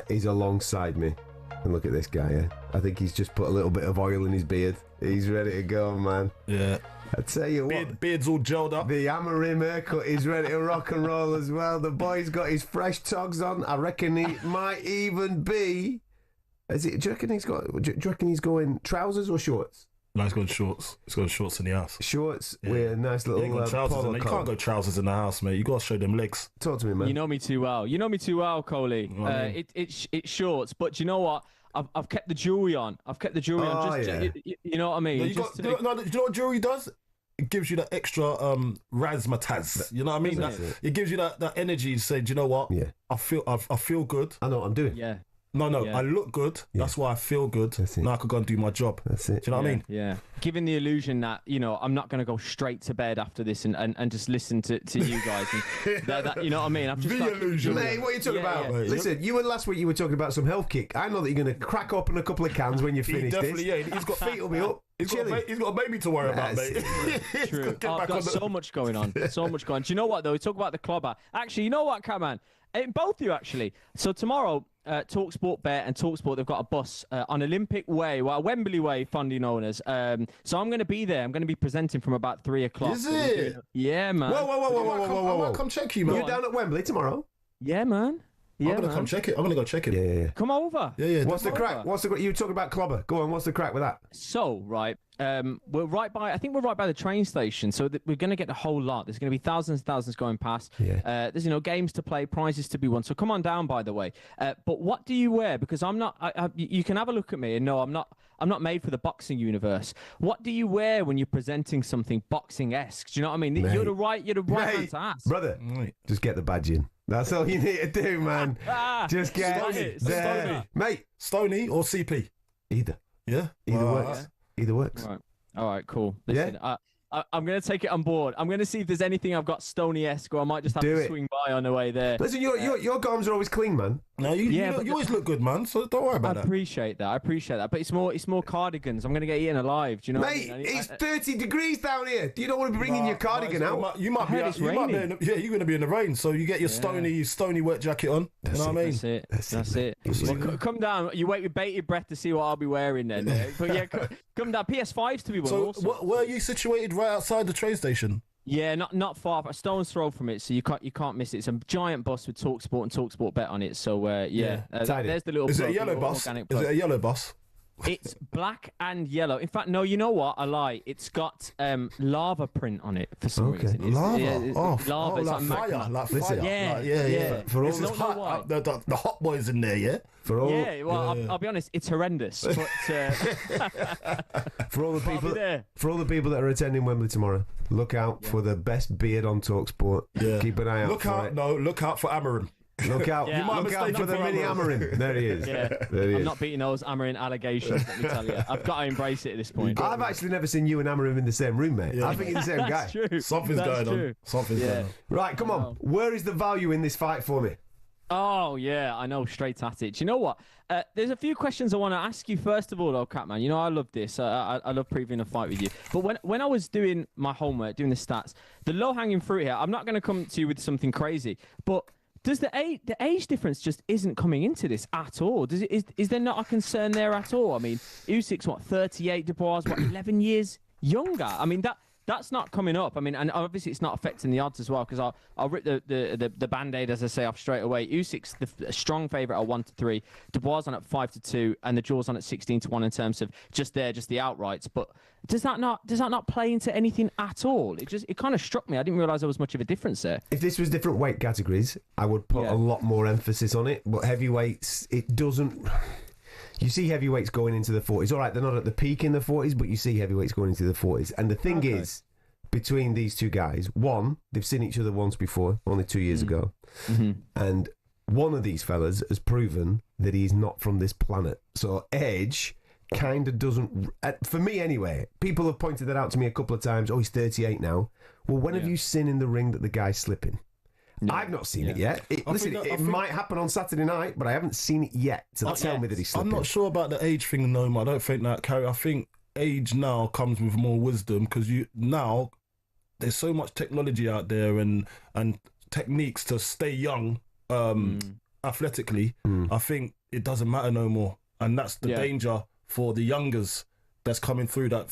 He's alongside me. And look at this guy, yeah? I think he's just put a little bit of oil in his beard. He's ready to go, man. Yeah. I tell you what. Beard's all gelled up. The Amarim haircut is ready to rock and roll as well. The boy's got his fresh togs on. I reckon he might even be... do you reckon he's going trousers or shorts? No, he's going shorts. He's going shorts in the house. Shorts with a nice little polo. You can't go trousers in the house, mate. You got to show them legs. Talk to me, man. You know me too well. Coley. It's shorts, but you know what? I've kept the jewelry on. You know what I mean? No, you know what jewelry does? It gives you that extra razzmatazz. You know what I mean? It gives you that energy to say, do you know what? Yeah. I feel good. I know what I'm doing. Yeah. No, I look good. Yeah. That's why I feel good. Now I could go and do my job. That's it. Do you know what I mean? Yeah. Giving the illusion that, I'm not going to go straight to bed after this and just listen to you guys. And that, you know what I mean? I've just illusion. Mate, what are you talking about? Mate, listen, last week you were talking about some health kick. I know that you're going to crack open a couple of cans when you finish this. Yeah. He's got feet will be up. He's got a baby to worry about, mate. True. I've got so much going on. Do you know what, though? We talk about the clobber. Actually, you know what, Catman? Both of you, actually. So tomorrow... talkSPORT Bet and talkSPORT, they've got a bus on Olympic Way, Wembley Way, fondly known as. So I'm going to be there. I'm going to be presenting from about 3 o'clock. Is it? Yeah, man. Whoa. I might come check you, man. You're down at Wembley tomorrow? Yeah, man. I'm going to come check it. I'm going to go check it. Yeah. Come over. Yeah. What's the crack? You talk about clobber. Go on, what's the crack with that? So, right, we're right by the train station, so we're going to get a whole lot. There's going to be thousands and thousands going past. Yeah. There's, games to play, prizes to be won. So come on down, by the way. But what do you wear? Because I'm not, you can have a look at me and no, I'm not made for the boxing universe. What do you wear when you're presenting something boxing-esque? Do you know what I mean? Mate. You're the right man to ask. Brother, just get the badge in. That's all you need to do, man. Just get there. Mate. Stoney or CP? Either. Yeah? Either works. Either works. All right, cool. Listen, I'm going to take it on board. I'm going to see if there's anything I've got Stoney-esque, or I might just have to swing by on the way there. Listen, your gums are always clean, man. No, you always look good, man. So don't worry about that. I appreciate that. But it's more cardigans. I'm going to get eaten alive. Do you know? Mate, it's 30 degrees down here. You don't want to be bringing your cardigan out. You might be you're going to be in the rain. So you get your Stony wet jacket on. You know what I mean? That's it. Well, come down. You wait with bated breath to see what I'll be wearing then. But yeah, come down. PS5s to be won. So where are you situated? Right outside the train station. Yeah, not far, a stone's throw from it, so you can't miss it. It's a giant bus with talkSPORT and talkSPORT Bet on it. So there's the little. Is it a yellow bus? Is it a yellow bus? It's black and yellow. In fact, no, you know what? I lie. It's got lava print on it for some reason. Lava? Lava. Like fire. Like fire. Yeah. For all the hot boys in there, yeah? I'll be honest, it's horrendous. But for all the people that are attending Wembley tomorrow, look out for the best beard on talkSPORT. Yeah. Keep an eye out. Look out for Amarim. Look out! You might look out for the mini Amarin. There he is. Yeah. I'm not beating those Amarin allegations. Let me tell you, I've got to embrace it at this point. I've actually never seen you and Amarin in the same room, mate. I think you're the same guy. True. Something's going on. Something's going on. Right, come on. Where is the value in this fight for me? Oh, yeah, I know, straight at it. Do you know what? There's a few questions I want to ask you. First of all, though, Catman, I love this. I love previewing a fight with you. But when I was doing my homework, doing the stats, the low-hanging fruit here, I'm not going to come to you with something crazy, but does the age difference just isn't coming into this at all? Is there not a concern there at all? I mean, Usyk's, 38, Dubois, 11 years younger? I mean, that's not coming up. I mean, and obviously it's not affecting the odds as well, because I'll rip the band-aid, as I say, off straight away. Usyk's the strong favourite at 1-3, Dubois on at 5-2, and the draws on at 16-1 in terms of just the outrights. But does that not play into anything at all? It kind of struck me. I didn't realise there was much of a difference there. If this was different weight categories, I would put a lot more emphasis on it. But heavyweights, it doesn't. You see heavyweights going into the 40s. All right, they're not at the peak in the 40s, but you see heavyweights going into the 40s. And the thing is, between these two guys, one, they've seen each other once before, only 2 years ago. Mm-hmm. And one of these fellas has proven that he's not from this planet. So age kind of doesn't, for me anyway, people have pointed that out to me a couple of times. Oh, he's 38 now. Well, when have you seen in the ring that the guy's slipping? No. I've not seen it yet. It might happen on Saturday night, but I haven't seen it yet to tell me that he's slipping. I'm not sure about the age thing, no, man. I don't think that, Carrie. I think age now comes with more wisdom, because now there's so much technology out there and techniques to stay young athletically. I think it doesn't matter no more. And that's the danger for the youngers that's coming through that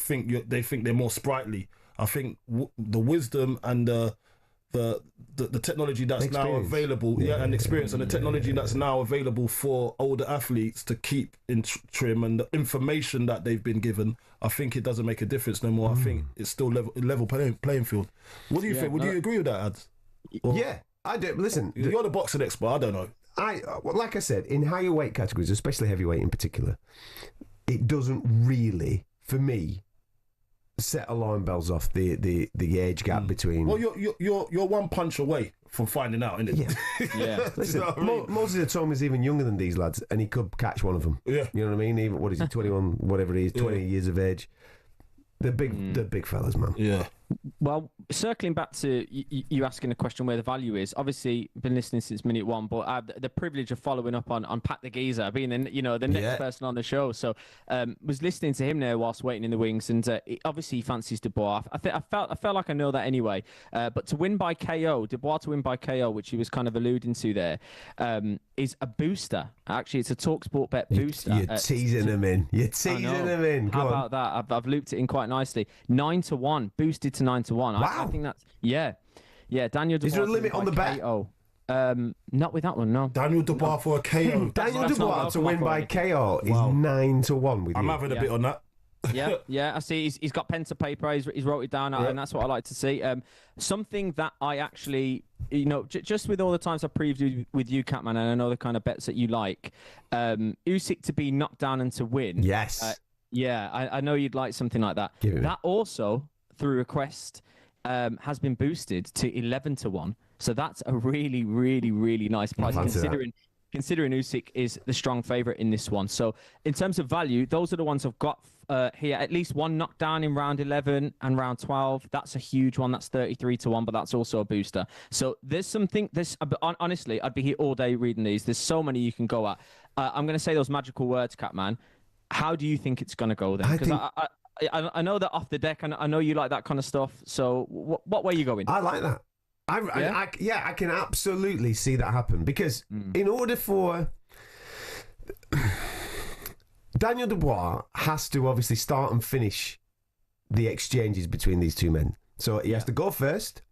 they think they're more sprightly. I think the wisdom and the technology that's now available, and experience, and the technology that's now available for older athletes to keep in trim, and the information that they've been given, I think it doesn't make a difference no more. I think it's still level playing field. What do you think? Would you agree with that, Ads? I do. Listen, you're the boxing expert. I don't know. Like I said, in higher weight categories, especially heavyweight in particular, it doesn't really, for me, set alarm bells off the age gap between. Well, you're one punch away from finding out, innit? Yeah. Listen, Moses Atoma is even younger than these lads, and he could catch one of them. Yeah. You know what I mean? Even what is he, 21, whatever he is, 20 years of age. They're big fellas, man. Yeah. Well, circling back to you asking the question where the value is, obviously been listening since minute one, but I have the privilege of following up on Pat the Geezer, being the next person on the show. So was listening to him there whilst waiting in the wings, and obviously he fancies Dubois. I felt like I know that anyway. But to win by KO, Dubois to win by KO, which he was kind of alluding to there, is a booster. Actually, it's a talkSPORT bet booster. You're teasing him in. You're teasing him in. How about that? I've looped it in quite nicely. 9-1, boosted to 9-1. Wow. I think that's Daniel Dubois. Is there a limit on the bet? Not with that one, no. Daniel Dubois for a KO. Daniel Dubois to win by KO is 9-1 with you. I'm having a bit on that. I see. He's got pen to paper. He's wrote it down, and that's what I like to see. Something that I actually, just with all the times I previewed with you, Catman, and I know the kind of bets that you like, Usyk to be knocked down and to win. Yes. I know you'd like something like that. That also, through request, has been boosted to 11-1. So that's a really, really, really nice price, considering Usyk is the strong favourite in this one. So in terms of value, those are the ones I've got here. At least one knockdown in round 11 and round 12. That's a huge one. That's 33-1, but that's also a booster. So there's something. Honestly, I'd be here all day reading these. There's so many you can go at. I'm going to say those magical words, Catman. How do you think it's going to go then? Because I know that off the deck, and I know you like that kind of stuff. So what way are you going? I like that. I can absolutely see that happen, because in order for Daniel Dubois has to obviously start and finish the exchanges between these two men. So he has to go first.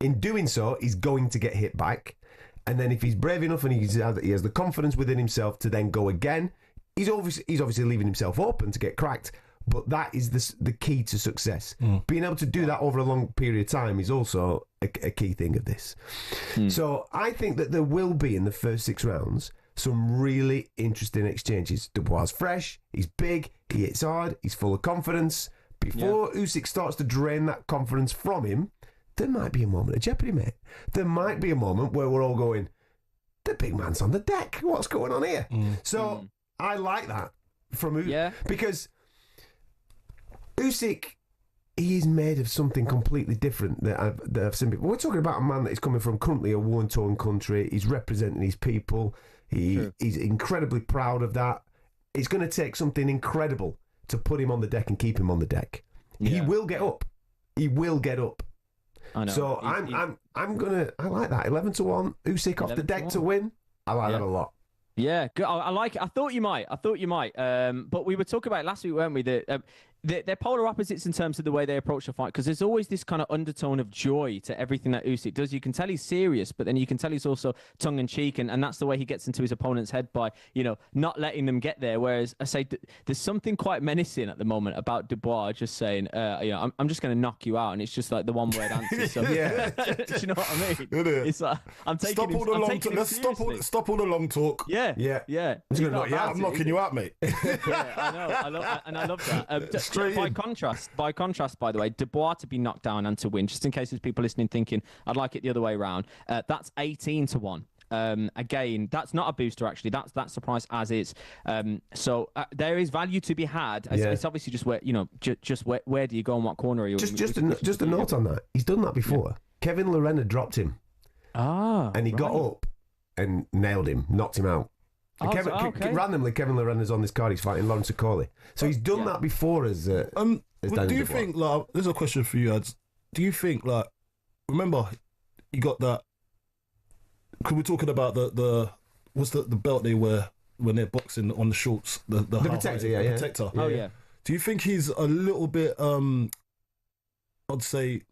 In doing so, he's going to get hit back. And then if he's brave enough and he has the confidence within himself to then go again, he's obviously leaving himself open to get cracked. But that is the key to success. Being able to do that over a long period of time is also a key thing of this. So I think that there will be, in the first 6 rounds, some really interesting exchanges. Dubois is fresh, he's big, he hits hard, he's full of confidence. Before Usyk starts to drain that confidence from him, there might be a moment of jeopardy, mate. There might be a moment where we're all going, the big man's on the deck, what's going on here? So I like that from Usyk, because Usyk, he is made of something completely different that I've seen before. We're talking about a man that is coming from currently a war-torn country. He's representing his people. He's incredibly proud of that. It's going to take something incredible to put him on the deck and keep him on the deck. He will get up. He will get up. I know. So I like that. 11-1, Usyk off the deck to win. I like that a lot. Yeah, good. I like it. I thought you might. But we were talking about it last week, weren't we? That they're polar opposites in terms of the way they approach the fight, because there's always this kind of undertone of joy to everything that Usyk does. You can tell he's serious, but then you can tell he's also tongue-in-cheek, and that's the way he gets into his opponent's head by, not letting them get there. Whereas I say there's something quite menacing at the moment about Dubois just saying, I'm just going to knock you out, and it's just like the one-word answer. So, Yeah. Do you know what I mean? It's like, I'm taking Stop all the long talk. Let's stop all the long talk. Yeah. I'm knocking you out, mate. Yeah, I know. I love that. By contrast, by the way, Dubois to be knocked down and to win, just in case there's people listening thinking I'd like it the other way around, that's 18-1. Again, that's not a booster, actually. That's the price as is. So there is value to be had. It's obviously just where, where do you go and what corner are you? Just a note on that. He's done that before. Yeah. Kevin Lorena dropped him. And he got up and nailed him, knocked him out. Randomly, Kevin Lorena's on this card. He's fighting Lawrence Okoli. So he's done that before as do you think, like, there's a question for you, Ads. Do you think, like, remember, you got that, because we're talking about what's the belt they wear when they're boxing on the shorts? The protector, the protector. Oh, yeah. Do you think he's a little bit, I'd say,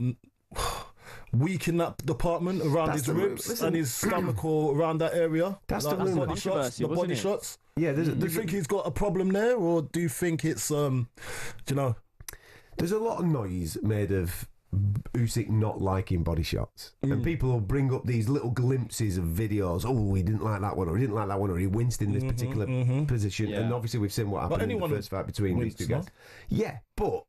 weak in that department around his ribs and his stomach or around that area? That's like the body shots. Yeah, do you think he's got a problem there, or do you think it's There's a lot of noise made of Usyk not liking body shots, and people will bring up these little glimpses of videos. Oh, he didn't like that one, or he didn't like that one, or he winced in this particular position. Yeah. And obviously, we've seen what happened in the first fight between these two guys. Yeah, but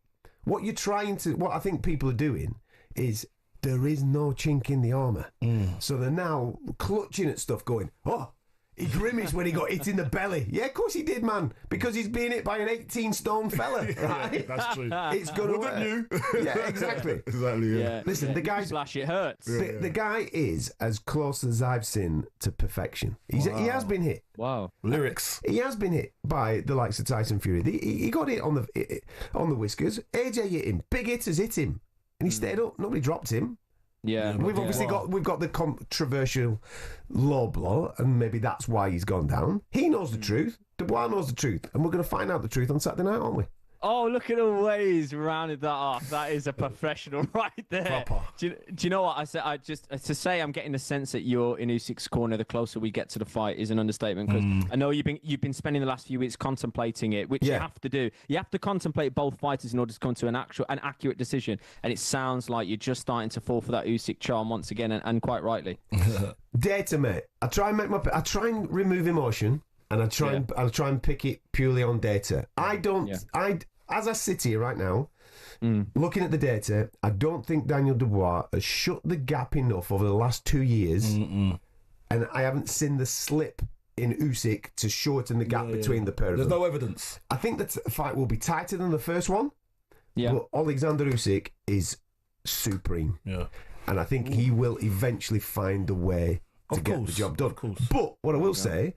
what I think people are doing is, there is no chink in the armour. So they're now clutching at stuff going, he grimaced when he got hit in the belly. Yeah, of course he did, man. Because he's being hit by an 18-stone fella, right? Yeah, that's true. It's going to hurt. Yeah, exactly. Exactly, yeah. Listen, the guy... Slash, it hurts. The guy is as close as I've seen to perfection. He has been hit. Wow. Lyrics. He has been hit by the likes of Tyson Fury. He got hit on the whiskers. AJ hit him. Big hitters hit him. And he stayed up. Nobody dropped him. Yeah, we've obviously got the controversial low blow, and maybe that's why he's gone down. He knows the truth. Dubois knows the truth, and we're going to find out the truth on Saturday night, aren't we? Oh, look at the way he's rounded that off. That is a professional right there. Proper. Do you know what I said? To say I'm getting the sense that you're in Usyk's corner the closer we get to the fight is an understatement, because I know you've been spending the last few weeks contemplating it, which you have to do. You have to contemplate both fighters in order to come to an accurate decision. And it sounds like you're just starting to fall for that Usyk charm once again, and quite rightly. Data, mate. I try and remove emotion, and I'll try and pick it purely on data. As I sit here right now, looking at the data, I don't think Daniel Dubois has shut the gap enough over the last 2 years, and I haven't seen the slip in Usyk to shorten the gap between the pair of them. There's no evidence. I think that the fight will be tighter than the first one, but Alexander Usyk is supreme. Yeah. And I think he will eventually find a way to get the job done. But what I will say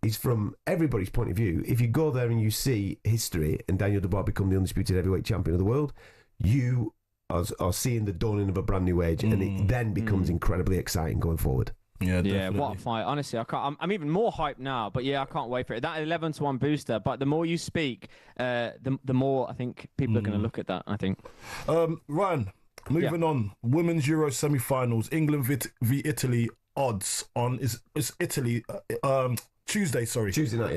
is, from everybody's point of view, if you go there and you see history and Daniel Dubois become the undisputed heavyweight champion of the world, you are seeing the dawning of a brand new age, and it then becomes incredibly exciting going forward. Yeah, definitely. What a fight. Honestly, I'm even more hyped now, but I can't wait for it. That 11-1 booster, but the more you speak, the more I think people are going to look at that, I think. Ryan, moving on. Women's Euro semi-finals, England v Italy odds on, is Italy... Tuesday night.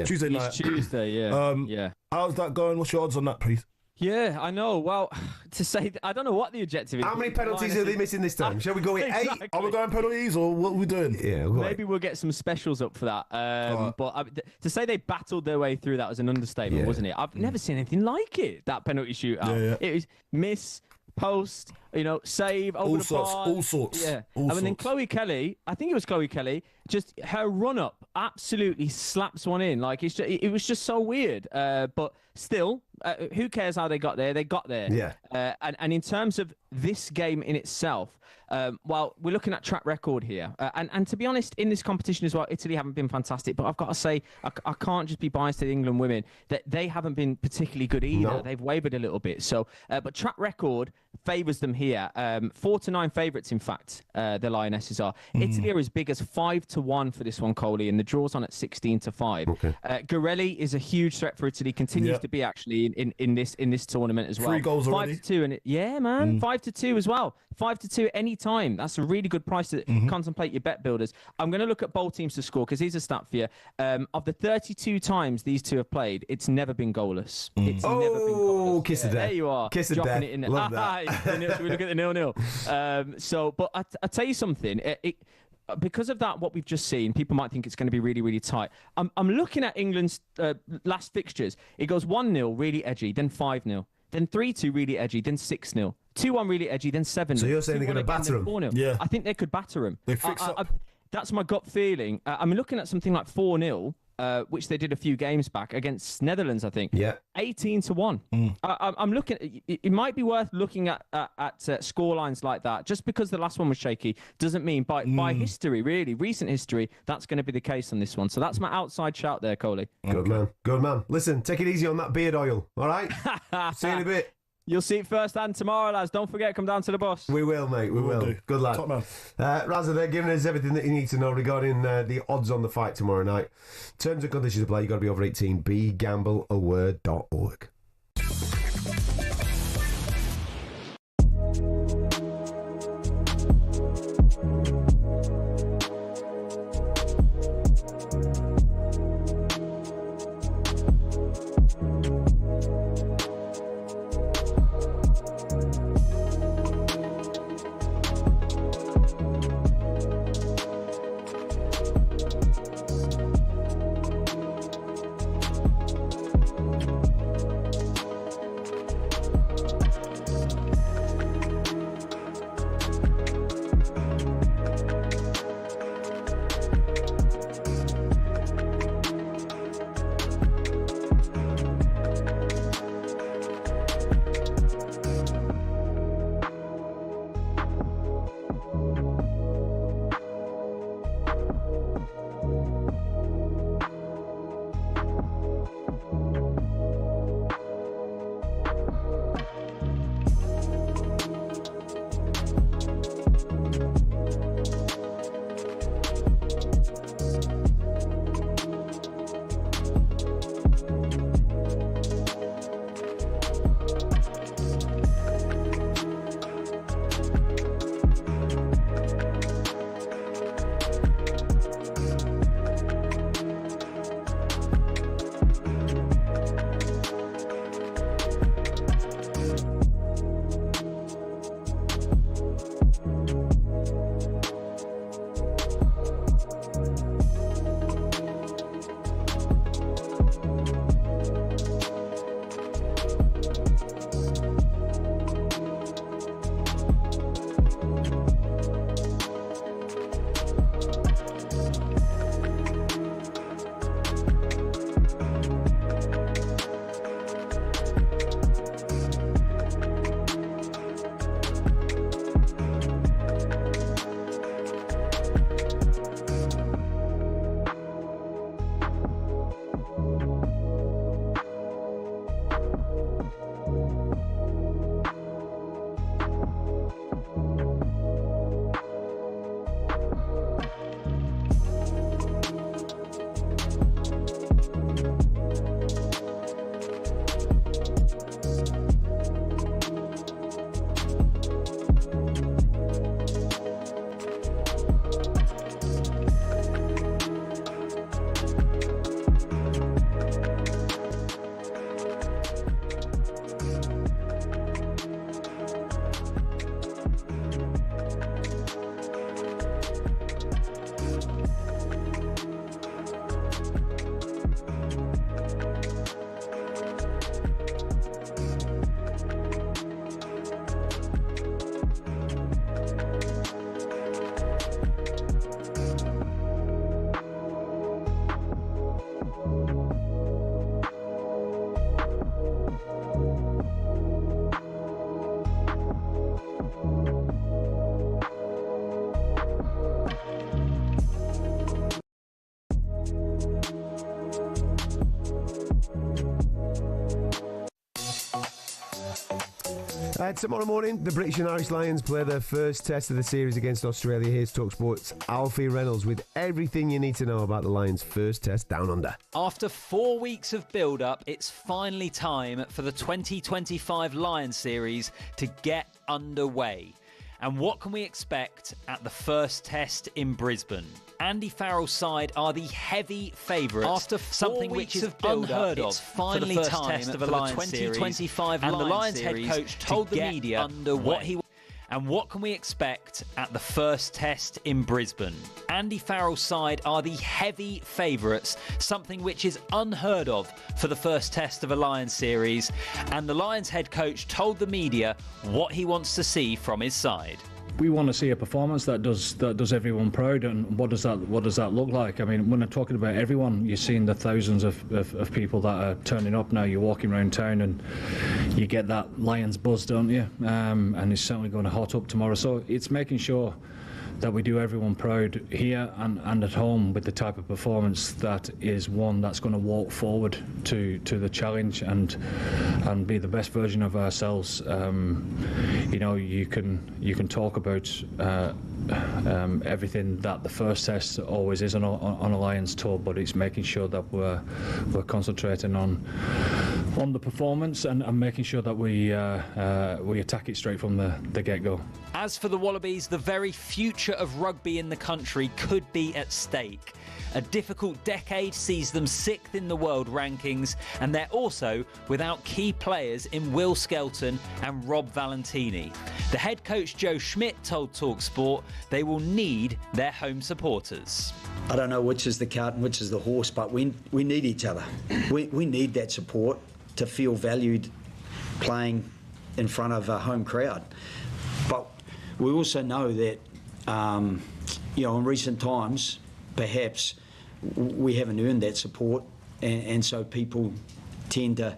Tuesday night. Tuesday, yeah. How's that going? What's your odds on that, please? Yeah, I know. Well, to say, I don't know what the objective is. How many penalties are they missing this time? Shall we go with 8? Are we going penalties, or what are we doing? Yeah, maybe we'll get some specials up for that. But to say they battled their way through that was an understatement, wasn't it? I've never seen anything like it. That penalty shootout. It was miss, post, save, over the bar. All sorts. Yeah. And then Chloe Kelly, I think it was Chloe Kelly, just her run-up absolutely slaps one in. Like, it was just so weird. But still, who cares how they got there? They got there. Yeah. And in terms of this game in itself, well, we're looking at track record here. And to be honest, in this competition as well, Italy haven't been fantastic. But I've got to say, I can't just be biased to the England women, that they haven't been particularly good either. No. They've wavered a little bit. So, but track record favours them here. here. 4-9 favourites, in fact, the Lionesses are. Italy are as big as 5-1 for this one, Coley, and the draw's on at 16-5. Okay. Garelli is a huge threat for Italy, continues to be actually in this tournament as well. 3 goals already. 5-2, and 5-2 as well. 5-2 any time. That's a really good price to contemplate your bet builders. I'm going to look at bold teams to score because here's a stat for you. Of the 32 times these two have played, it's never been goalless. It's never been goalless. Kiss of death. There you are. Kiss of death. It in there. Love that. Should we look at the 0-0? But I tell you something. Because of that, what we've just seen, people might think it's going to be really, really tight. I'm looking at England's last fixtures. It goes 1-0, really edgy, then 5-0, then 3-2, really edgy, then 6-0, 2-1, really edgy, then 7-0. So you're saying they're going to batter them? Yeah. I think they could batter them. They fix up. That's my gut feeling. I'm looking at something like 4-0. Which they did a few games back against Netherlands, I think. Yeah. 18-1. I'm looking. It might be worth looking at score lines like that. Just because the last one was shaky doesn't mean by history, really, recent history, that's going to be the case on this one. So that's my outside shout there, Coley. Good man. Good man. Listen, take it easy on that beard oil, all right? See you in a bit. You'll see it firsthand tomorrow, lads. Don't forget, come down to the bus. We will, mate. We will. Good lad. Top man. Razza, they're giving us everything that you need to know regarding the odds on the fight tomorrow night. Terms and conditions to play. You've got to be over 18. begambleaware.org. Tomorrow morning, the British and Irish Lions play their first test of the series against Australia. Here's talkSPORT's Alfie Reynolds with everything you need to know about the Lions' first test down under. After 4 weeks of build-up, it's finally time for the 2025 Lions series to get underway. And what can we expect at the first test in Brisbane? Andy Farrell's side are the heavy favourites. After something which is unheard of, it's finally for the first test of a Lions 2025 and the Lions head coach told the media what can we expect at the first test in Brisbane? Andy Farrell's side are the heavy favourites, something which is unheard of for the first test of a Lions series, and the Lions head coach told the media what he wants to see from his side. We want to see a performance that does everyone proud, and what does that look like? I mean, when I'm talking about everyone, you're seeing the thousands of people that are turning up now. You're walking around town and you get that Lions buzz, don't you? And it's certainly going to hot up tomorrow. So it's making sure that we do everyone proud here and at home with the type of performance that is one that's going to walk forward to the challenge and be the best version of ourselves. You know, you can talk about everything that the first test always is on a Lions tour, but it's making sure that we're concentrating on the performance and making sure that we attack it straight from the get-go. As for the Wallabies, the very future of rugby in the country could be at stake. A difficult decade sees them 6th in the world rankings, and they're also without key players in Will Skelton and Rob Valentini. The head coach Joe Schmidt told talkSPORT they will need their home supporters. I don't know which is the cart and which is the horse, but we need each other. We need that support to feel valued playing in front of a home crowd. But we also know that, you know, in recent times, perhaps we haven't earned that support, and so people tend to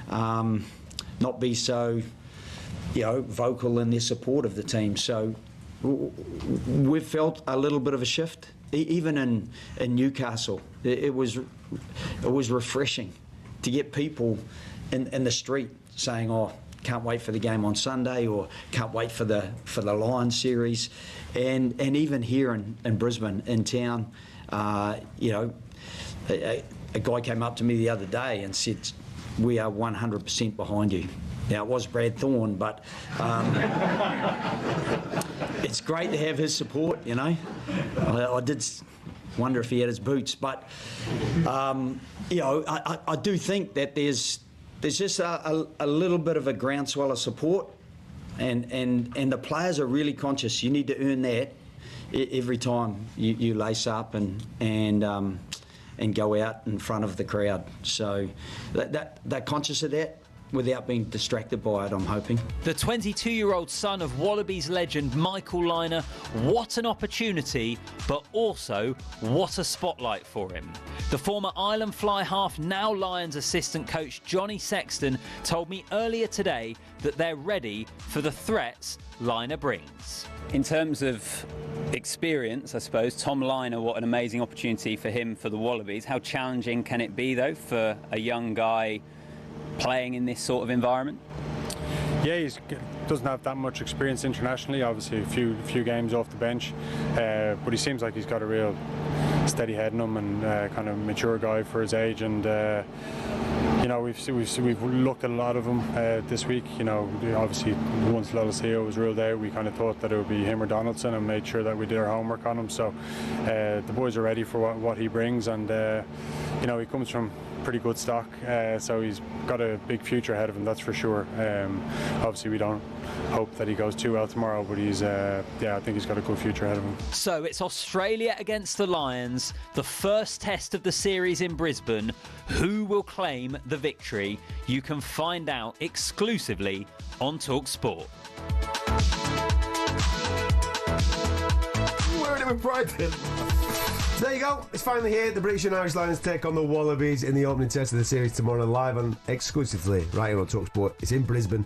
not be so, you know, vocal in their support of the team. So we've felt a little bit of a shift. Even in Newcastle, it was refreshing to get people in the street saying, "Oh, can't wait for the game on Sunday," or "Can't wait for the Lions series," and even here in Brisbane, in town, you know, a guy came up to me the other day and said, "We are 100% behind you." Now, it was Brad Thorne, but it's great to have his support, you know. I did wonder if he had his boots, but you know, I do think that there's just a little bit of a groundswell of support, and the players are really conscious. You need to earn that every time you lace up and go out in front of the crowd. So they're conscious of that without being distracted by it, I'm hoping. The 22-year-old son of Wallabies legend Michael Lynagh, what an opportunity, but also what a spotlight for him. The former Island fly half, now Lions assistant coach Johnny Sexton told me earlier today that they're ready for the threats Lynagh brings. In terms of experience, I suppose, Tom Lynagh, what an amazing opportunity for him for the Wallabies. How challenging can it be, though, for a young guy playing in this sort of environment? Yeah, he doesn't have that much experience internationally, obviously a few games off the bench, but he seems like he's got a real steady head in him and kind of mature guy for his age, and you know, we've looked at a lot of them this week. You know, obviously once Lolosio was ruled out, we kind of thought that it would be him or Donaldson, and made sure that we did our homework on him. So the boys are ready for what he brings, and you know, he comes from pretty good stock, so he's got a big future ahead of him, that's for sure. Obviously we don't hope that he goes too well tomorrow, but he's yeah, I think he's got a good future ahead of him. So it's Australia against the Lions, the first test of the series in Brisbane. Who will claim the victory? You can find out exclusively on talkSPORT. Wearing it with pride then. There you go. It's finally here. The British and Irish Lions take on the Wallabies in the opening test of the series tomorrow, live and exclusively right here on talkSPORT. It's in Brisbane.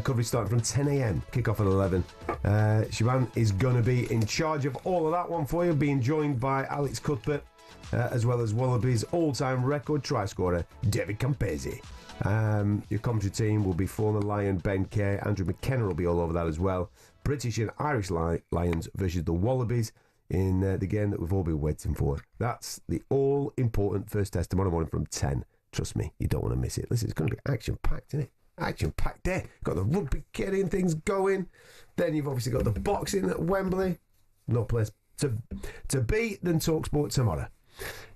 Coverage starting from 10 a.m. Kick-off at 11. Siobhan is going to be in charge of all of that one for you, being joined by Alex Cuthbert, as well as Wallabies all-time record try scorer David Campese. Your commentary team will be former Lion Ben Kay. Andrew McKenna will be all over that as well. British and Irish Lions versus the Wallabies in the game that we've all been waiting for. That's the all-important first test tomorrow morning from 10. Trust me, you don't want to miss it. Listen, it's going to be action-packed, isn't it? Action-packed day. Got the rugby getting things going. Then you've obviously got the boxing at Wembley. No place to be than talkSPORT tomorrow.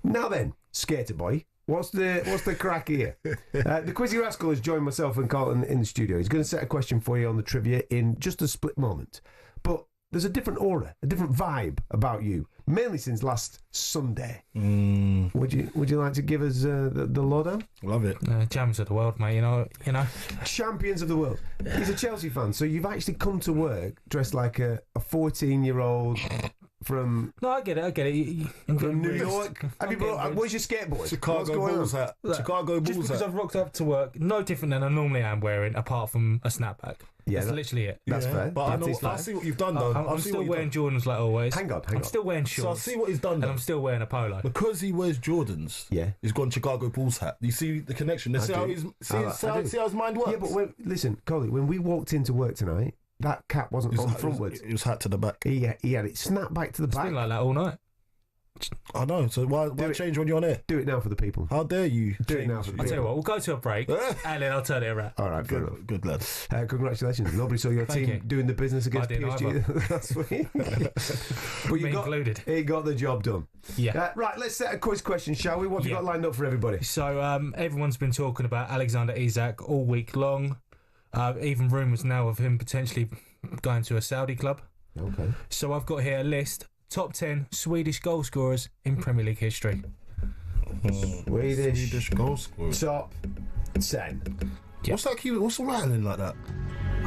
Now then, Skater Boy, what's the crack here? The Quizzy Rascal has joined myself and Carlton in the studio. He's going to set a question for you on the trivia in just a split moment. But there's a different aura, a different vibe about you, mainly since last Sunday. Would you like to give us the lowdown? Love it. Champions of the world, mate. You know. Champions of the world. He's a Chelsea fan, so you've actually come to work dressed like a 14-year-old from... No, I get it. From New York. Have you brought... Where's your skateboard? Chicago Bulls hat. Chicago Bulls hat. Just because I've rocked up to work, no different than I normally am wearing, apart from a snapback. Yeah, that's literally it. That's fair. But I see what you've done, though. I'm still wearing Jordans like always. Hang on. I'm still wearing shorts. So I see what he's done, though. And I'm still wearing a polo. Because he wears Jordans, he's got a Chicago Bulls hat. You see the connection? See how his mind works? Yeah, but listen, Coley, when we walked into work tonight, that cap wasn't on frontwards. It was hat to the back. He had it snapped back to the back. It's been like that all night. I know, so why change when you're on air? Do it now for the people. How dare you? Do it now for the people. I'll tell you what, we'll go to a break and then I'll turn it around. All right, good lad. Congratulations. Nobody saw your team doing the business against PSG last week. But you included. He got the job done. Yeah. Right, let's set a quiz question, shall we? What have you got lined up for everybody? So everyone's been talking about Alexander Isak all week long. Even rumours now of him potentially going to a Saudi club. Okay. So I've got here a list. Top 10 Swedish goal scorers in Premier League history. Swedish goal scorers. Top 10. Yeah. What's that? What's rattling like that?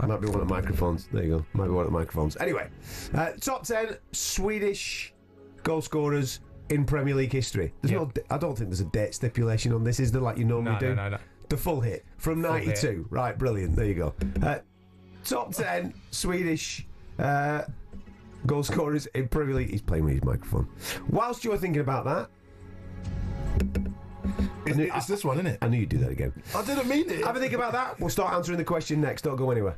Might be one of the microphones. There you go. Might be one of the microphones. Anyway, top 10 Swedish goal scorers in Premier League history. There's I don't think there's a date stipulation on this, is there, like you normally do? No. The full hit from 92. Right, brilliant. There you go. Top 10 Swedish goal scorers in Premier League. He's playing with his microphone. Whilst you're thinking about that, it's this one, isn't it? I knew you'd do that again. I didn't mean it. Have a think about that. We'll start answering the question next. Don't go anywhere.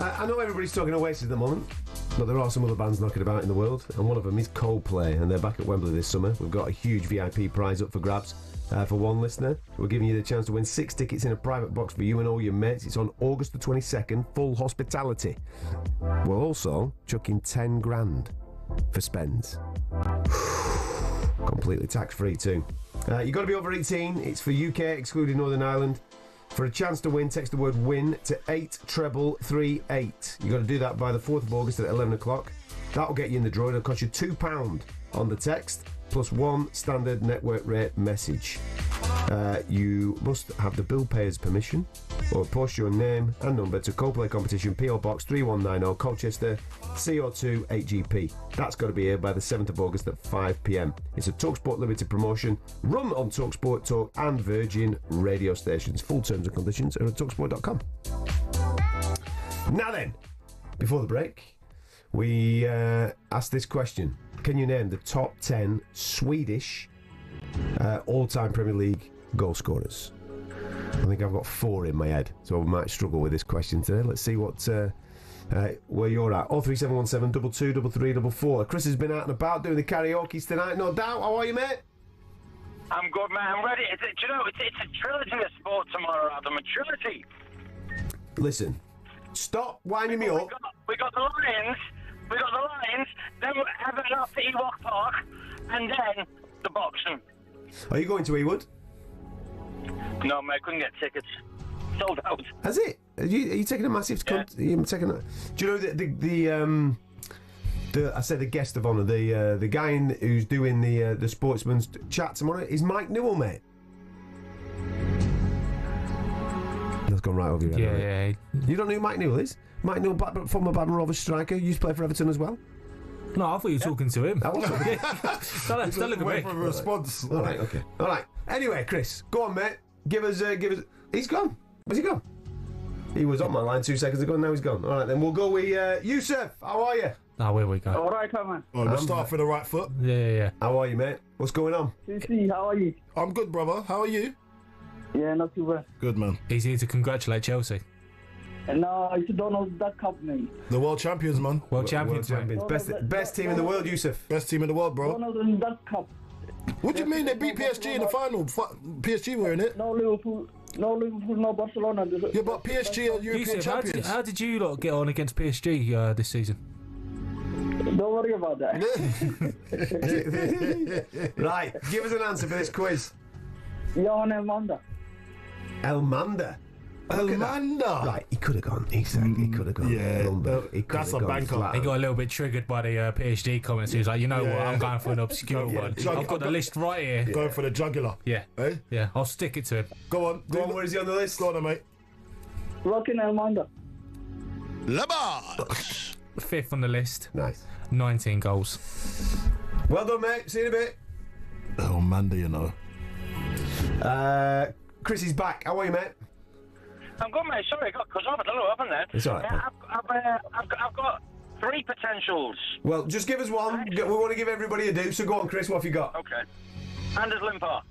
I know everybody's talking Oasis at the moment, but there are some other bands knocking about in the world, and one of them is Coldplay, and they're back at Wembley this summer. We've got a huge VIP prize up for grabs for one listener. We're giving you the chance to win 6 tickets in a private box for you and all your mates. It's on August the 22nd, full hospitality. We'll also chuck in 10 grand for spends. Completely tax-free too. You've got to be over 18. It's for UK, excluding Northern Ireland. For a chance to win, text the word WIN to 83338. You've got to do that by the 4th of August at 11 o'clock. That'll get you in the draw. It'll cost you £2 on the text, plus 1 standard network rate message. You must have the bill payer's permission, or post your name and number to Coldplay Competition, PO Box 3190, Colchester, CO2 8GP. That's got to be here by the 7th of August at 5 p.m. It's a talkSPORT limited promotion, run on talkSPORT Talk and Virgin radio stations. Full terms and conditions are at talksport.com. Now then, before the break, we asked this question. Can you name the top 10 Swedish all-time Premier League goal scorers? I think I've got 4 in my head, so I might struggle with this question today. Let's see what where you're at. 03717 223344. Chris has been out and about doing the karaoke tonight, no doubt. How are you, mate? I'm good, man. I'm ready. Do you know, it's a trilogy of sport tomorrow, Adam. A trilogy. Listen, stop winding me up. We got the Lions. Then Everton after Ewok Park, and then the boxing. Are you going to Ewood? No, mate, couldn't get tickets. Sold out. Has it? Are you taking a massive? Yeah. Do you know the guest of honour, the guy who's doing the sportsman's chat tomorrow is Mike Newell, mate. That's gone right over your head. Yeah. You don't know who Mike Newell is? Mike Newell, former Blackburn Rovers striker, used to play for Everton as well. No, I thought you were talking to him. That was Don't look at me. For a response. All right, okay. All right. Anyway, Chris, go on, mate. Give us. He's gone. Where's he gone? He was on my line 2 seconds ago. Now he's gone. All right, then we'll go with Yusuf. How are you? Oh, where we go? All right, come on. Oh, let's start off with the right foot. Yeah. How are you, mate? What's going on? CC, how are you? I'm good, brother. How are you? Yeah, not too bad. Good, man. He's here to congratulate Chelsea. No, it's Donald Duck Cup, mate. The world champions, man. World champions. Best team in the world, Yusuf. Best team in the world, bro. Donald Duck Cup. What do you mean they beat PSG in the final? PSG were in it. No Liverpool, no Barcelona. Yeah, but PSG are European Yusuf, champions. how did you lot get on against PSG this season? Don't worry about that. Right, give us an answer for this quiz. Johan Elmander. Elmander? Elmander. Right, he could have gone. He said he could have gone. Yeah, that's a banker. He got a little bit triggered by the PSG comments. He was like, you know what, I'm going for an obscure one. I've got the list right here. Going for the jugular. Yeah. Eh? Yeah, I'll stick it to him. Go on. Where is he on the list? Go on, mate. Rockin' Elmander. Labar. 5th on the list. Nice. 19 goals. Well done, mate. See you in a bit. Elmander, you know. Chris is back. How are you, mate? I'm good, mate. Sorry, I got cut off. I don't know what happened there. It's all right. I've got 3 potentials. Well, just give us one. We want to give everybody a do. So go on, Chris. What have you got? Okay. Anders Limpar.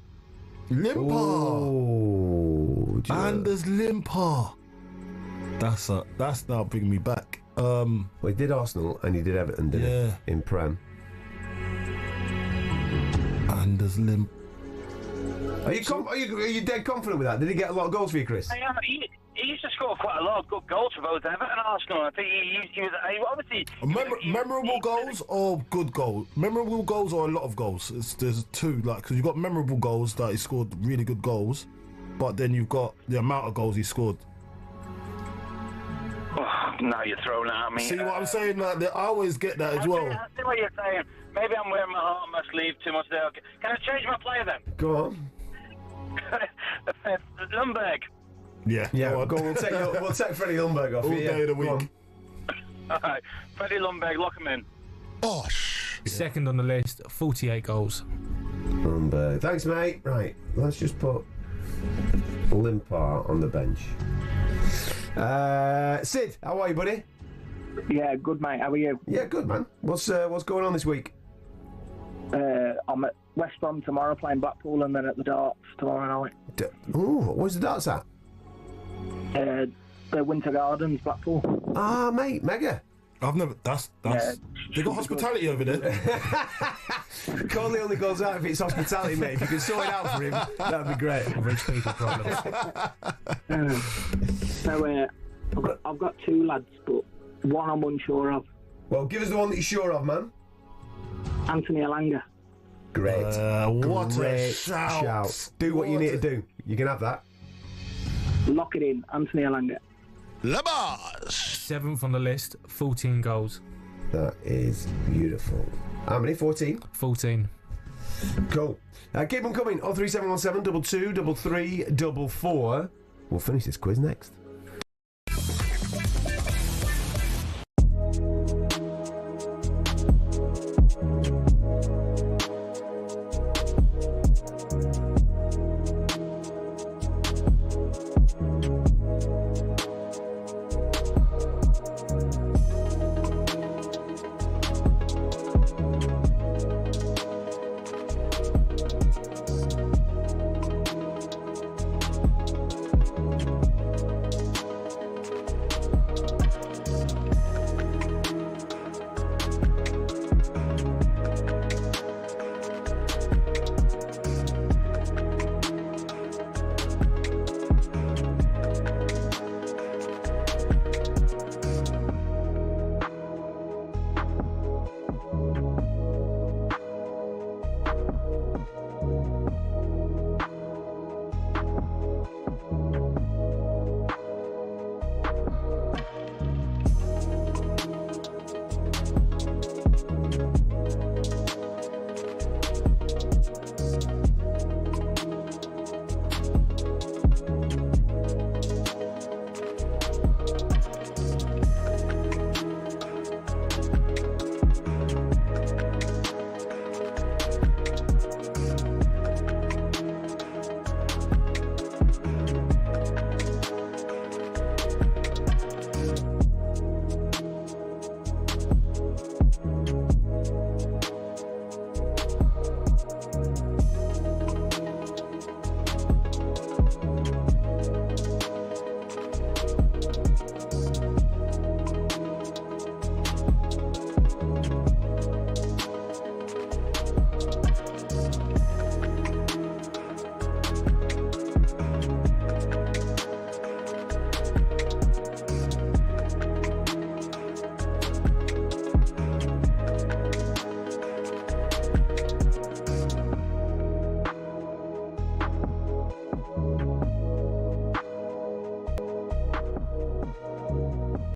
Limpar. Anders Limpar. That's now bringing me back. Well, he did Arsenal and he did Everton, didn't he? In Prem. Anders Limpar. Are you dead confident with that? Did he get a lot of goals for you, Chris? He used to score quite a lot of good goals for both Everton and Arsenal. I think he was obviously... Memorable goals or good goals? Memorable goals or a lot of goals? There's 2, like, because you've got memorable goals that he scored really good goals, but then you've got the amount of goals he scored. Oh, now you're throwing it at me. See what I'm saying? Like, I always get that as well. I see what you're saying. Maybe I'm wearing my heart on my sleeve too much there. Okay. Can I change my player then? Go on. Lundberg. Yeah. Go on. We'll take Freddie Lundberg off. All day of the week. All right, Freddie Lundberg, lock him in. Bosh. 2nd on the list, 48 goals. Lundberg. Thanks, mate. Right, let's just put Limpar on the bench. Sid, how are you, buddy? Yeah, good, mate. How are you? Yeah, good, man. What's going on this week? I'm at West Brom tomorrow playing Blackpool, and then at the darts tomorrow night. Where's the darts at? The Winter Gardens, Blackpool. Ah, mate, mega. I've never. That's. They got hospitality over there. Conley only goes out if it's hospitality, mate. If you can sort it out for him, that'd be great. Rich people problems. So I've got two lads, but one I'm unsure of. Well, give us the one that you're sure of, man. Anthony Elanga. Great. What Great a shout. Do what you need to do. You can have that. Lock it in, Anthony Elanga. Labars. 7th on the list, 14 goals. That is beautiful. How many? 14? 14. Cool. Keep them coming. 03717 22 33 44. We'll finish this quiz next.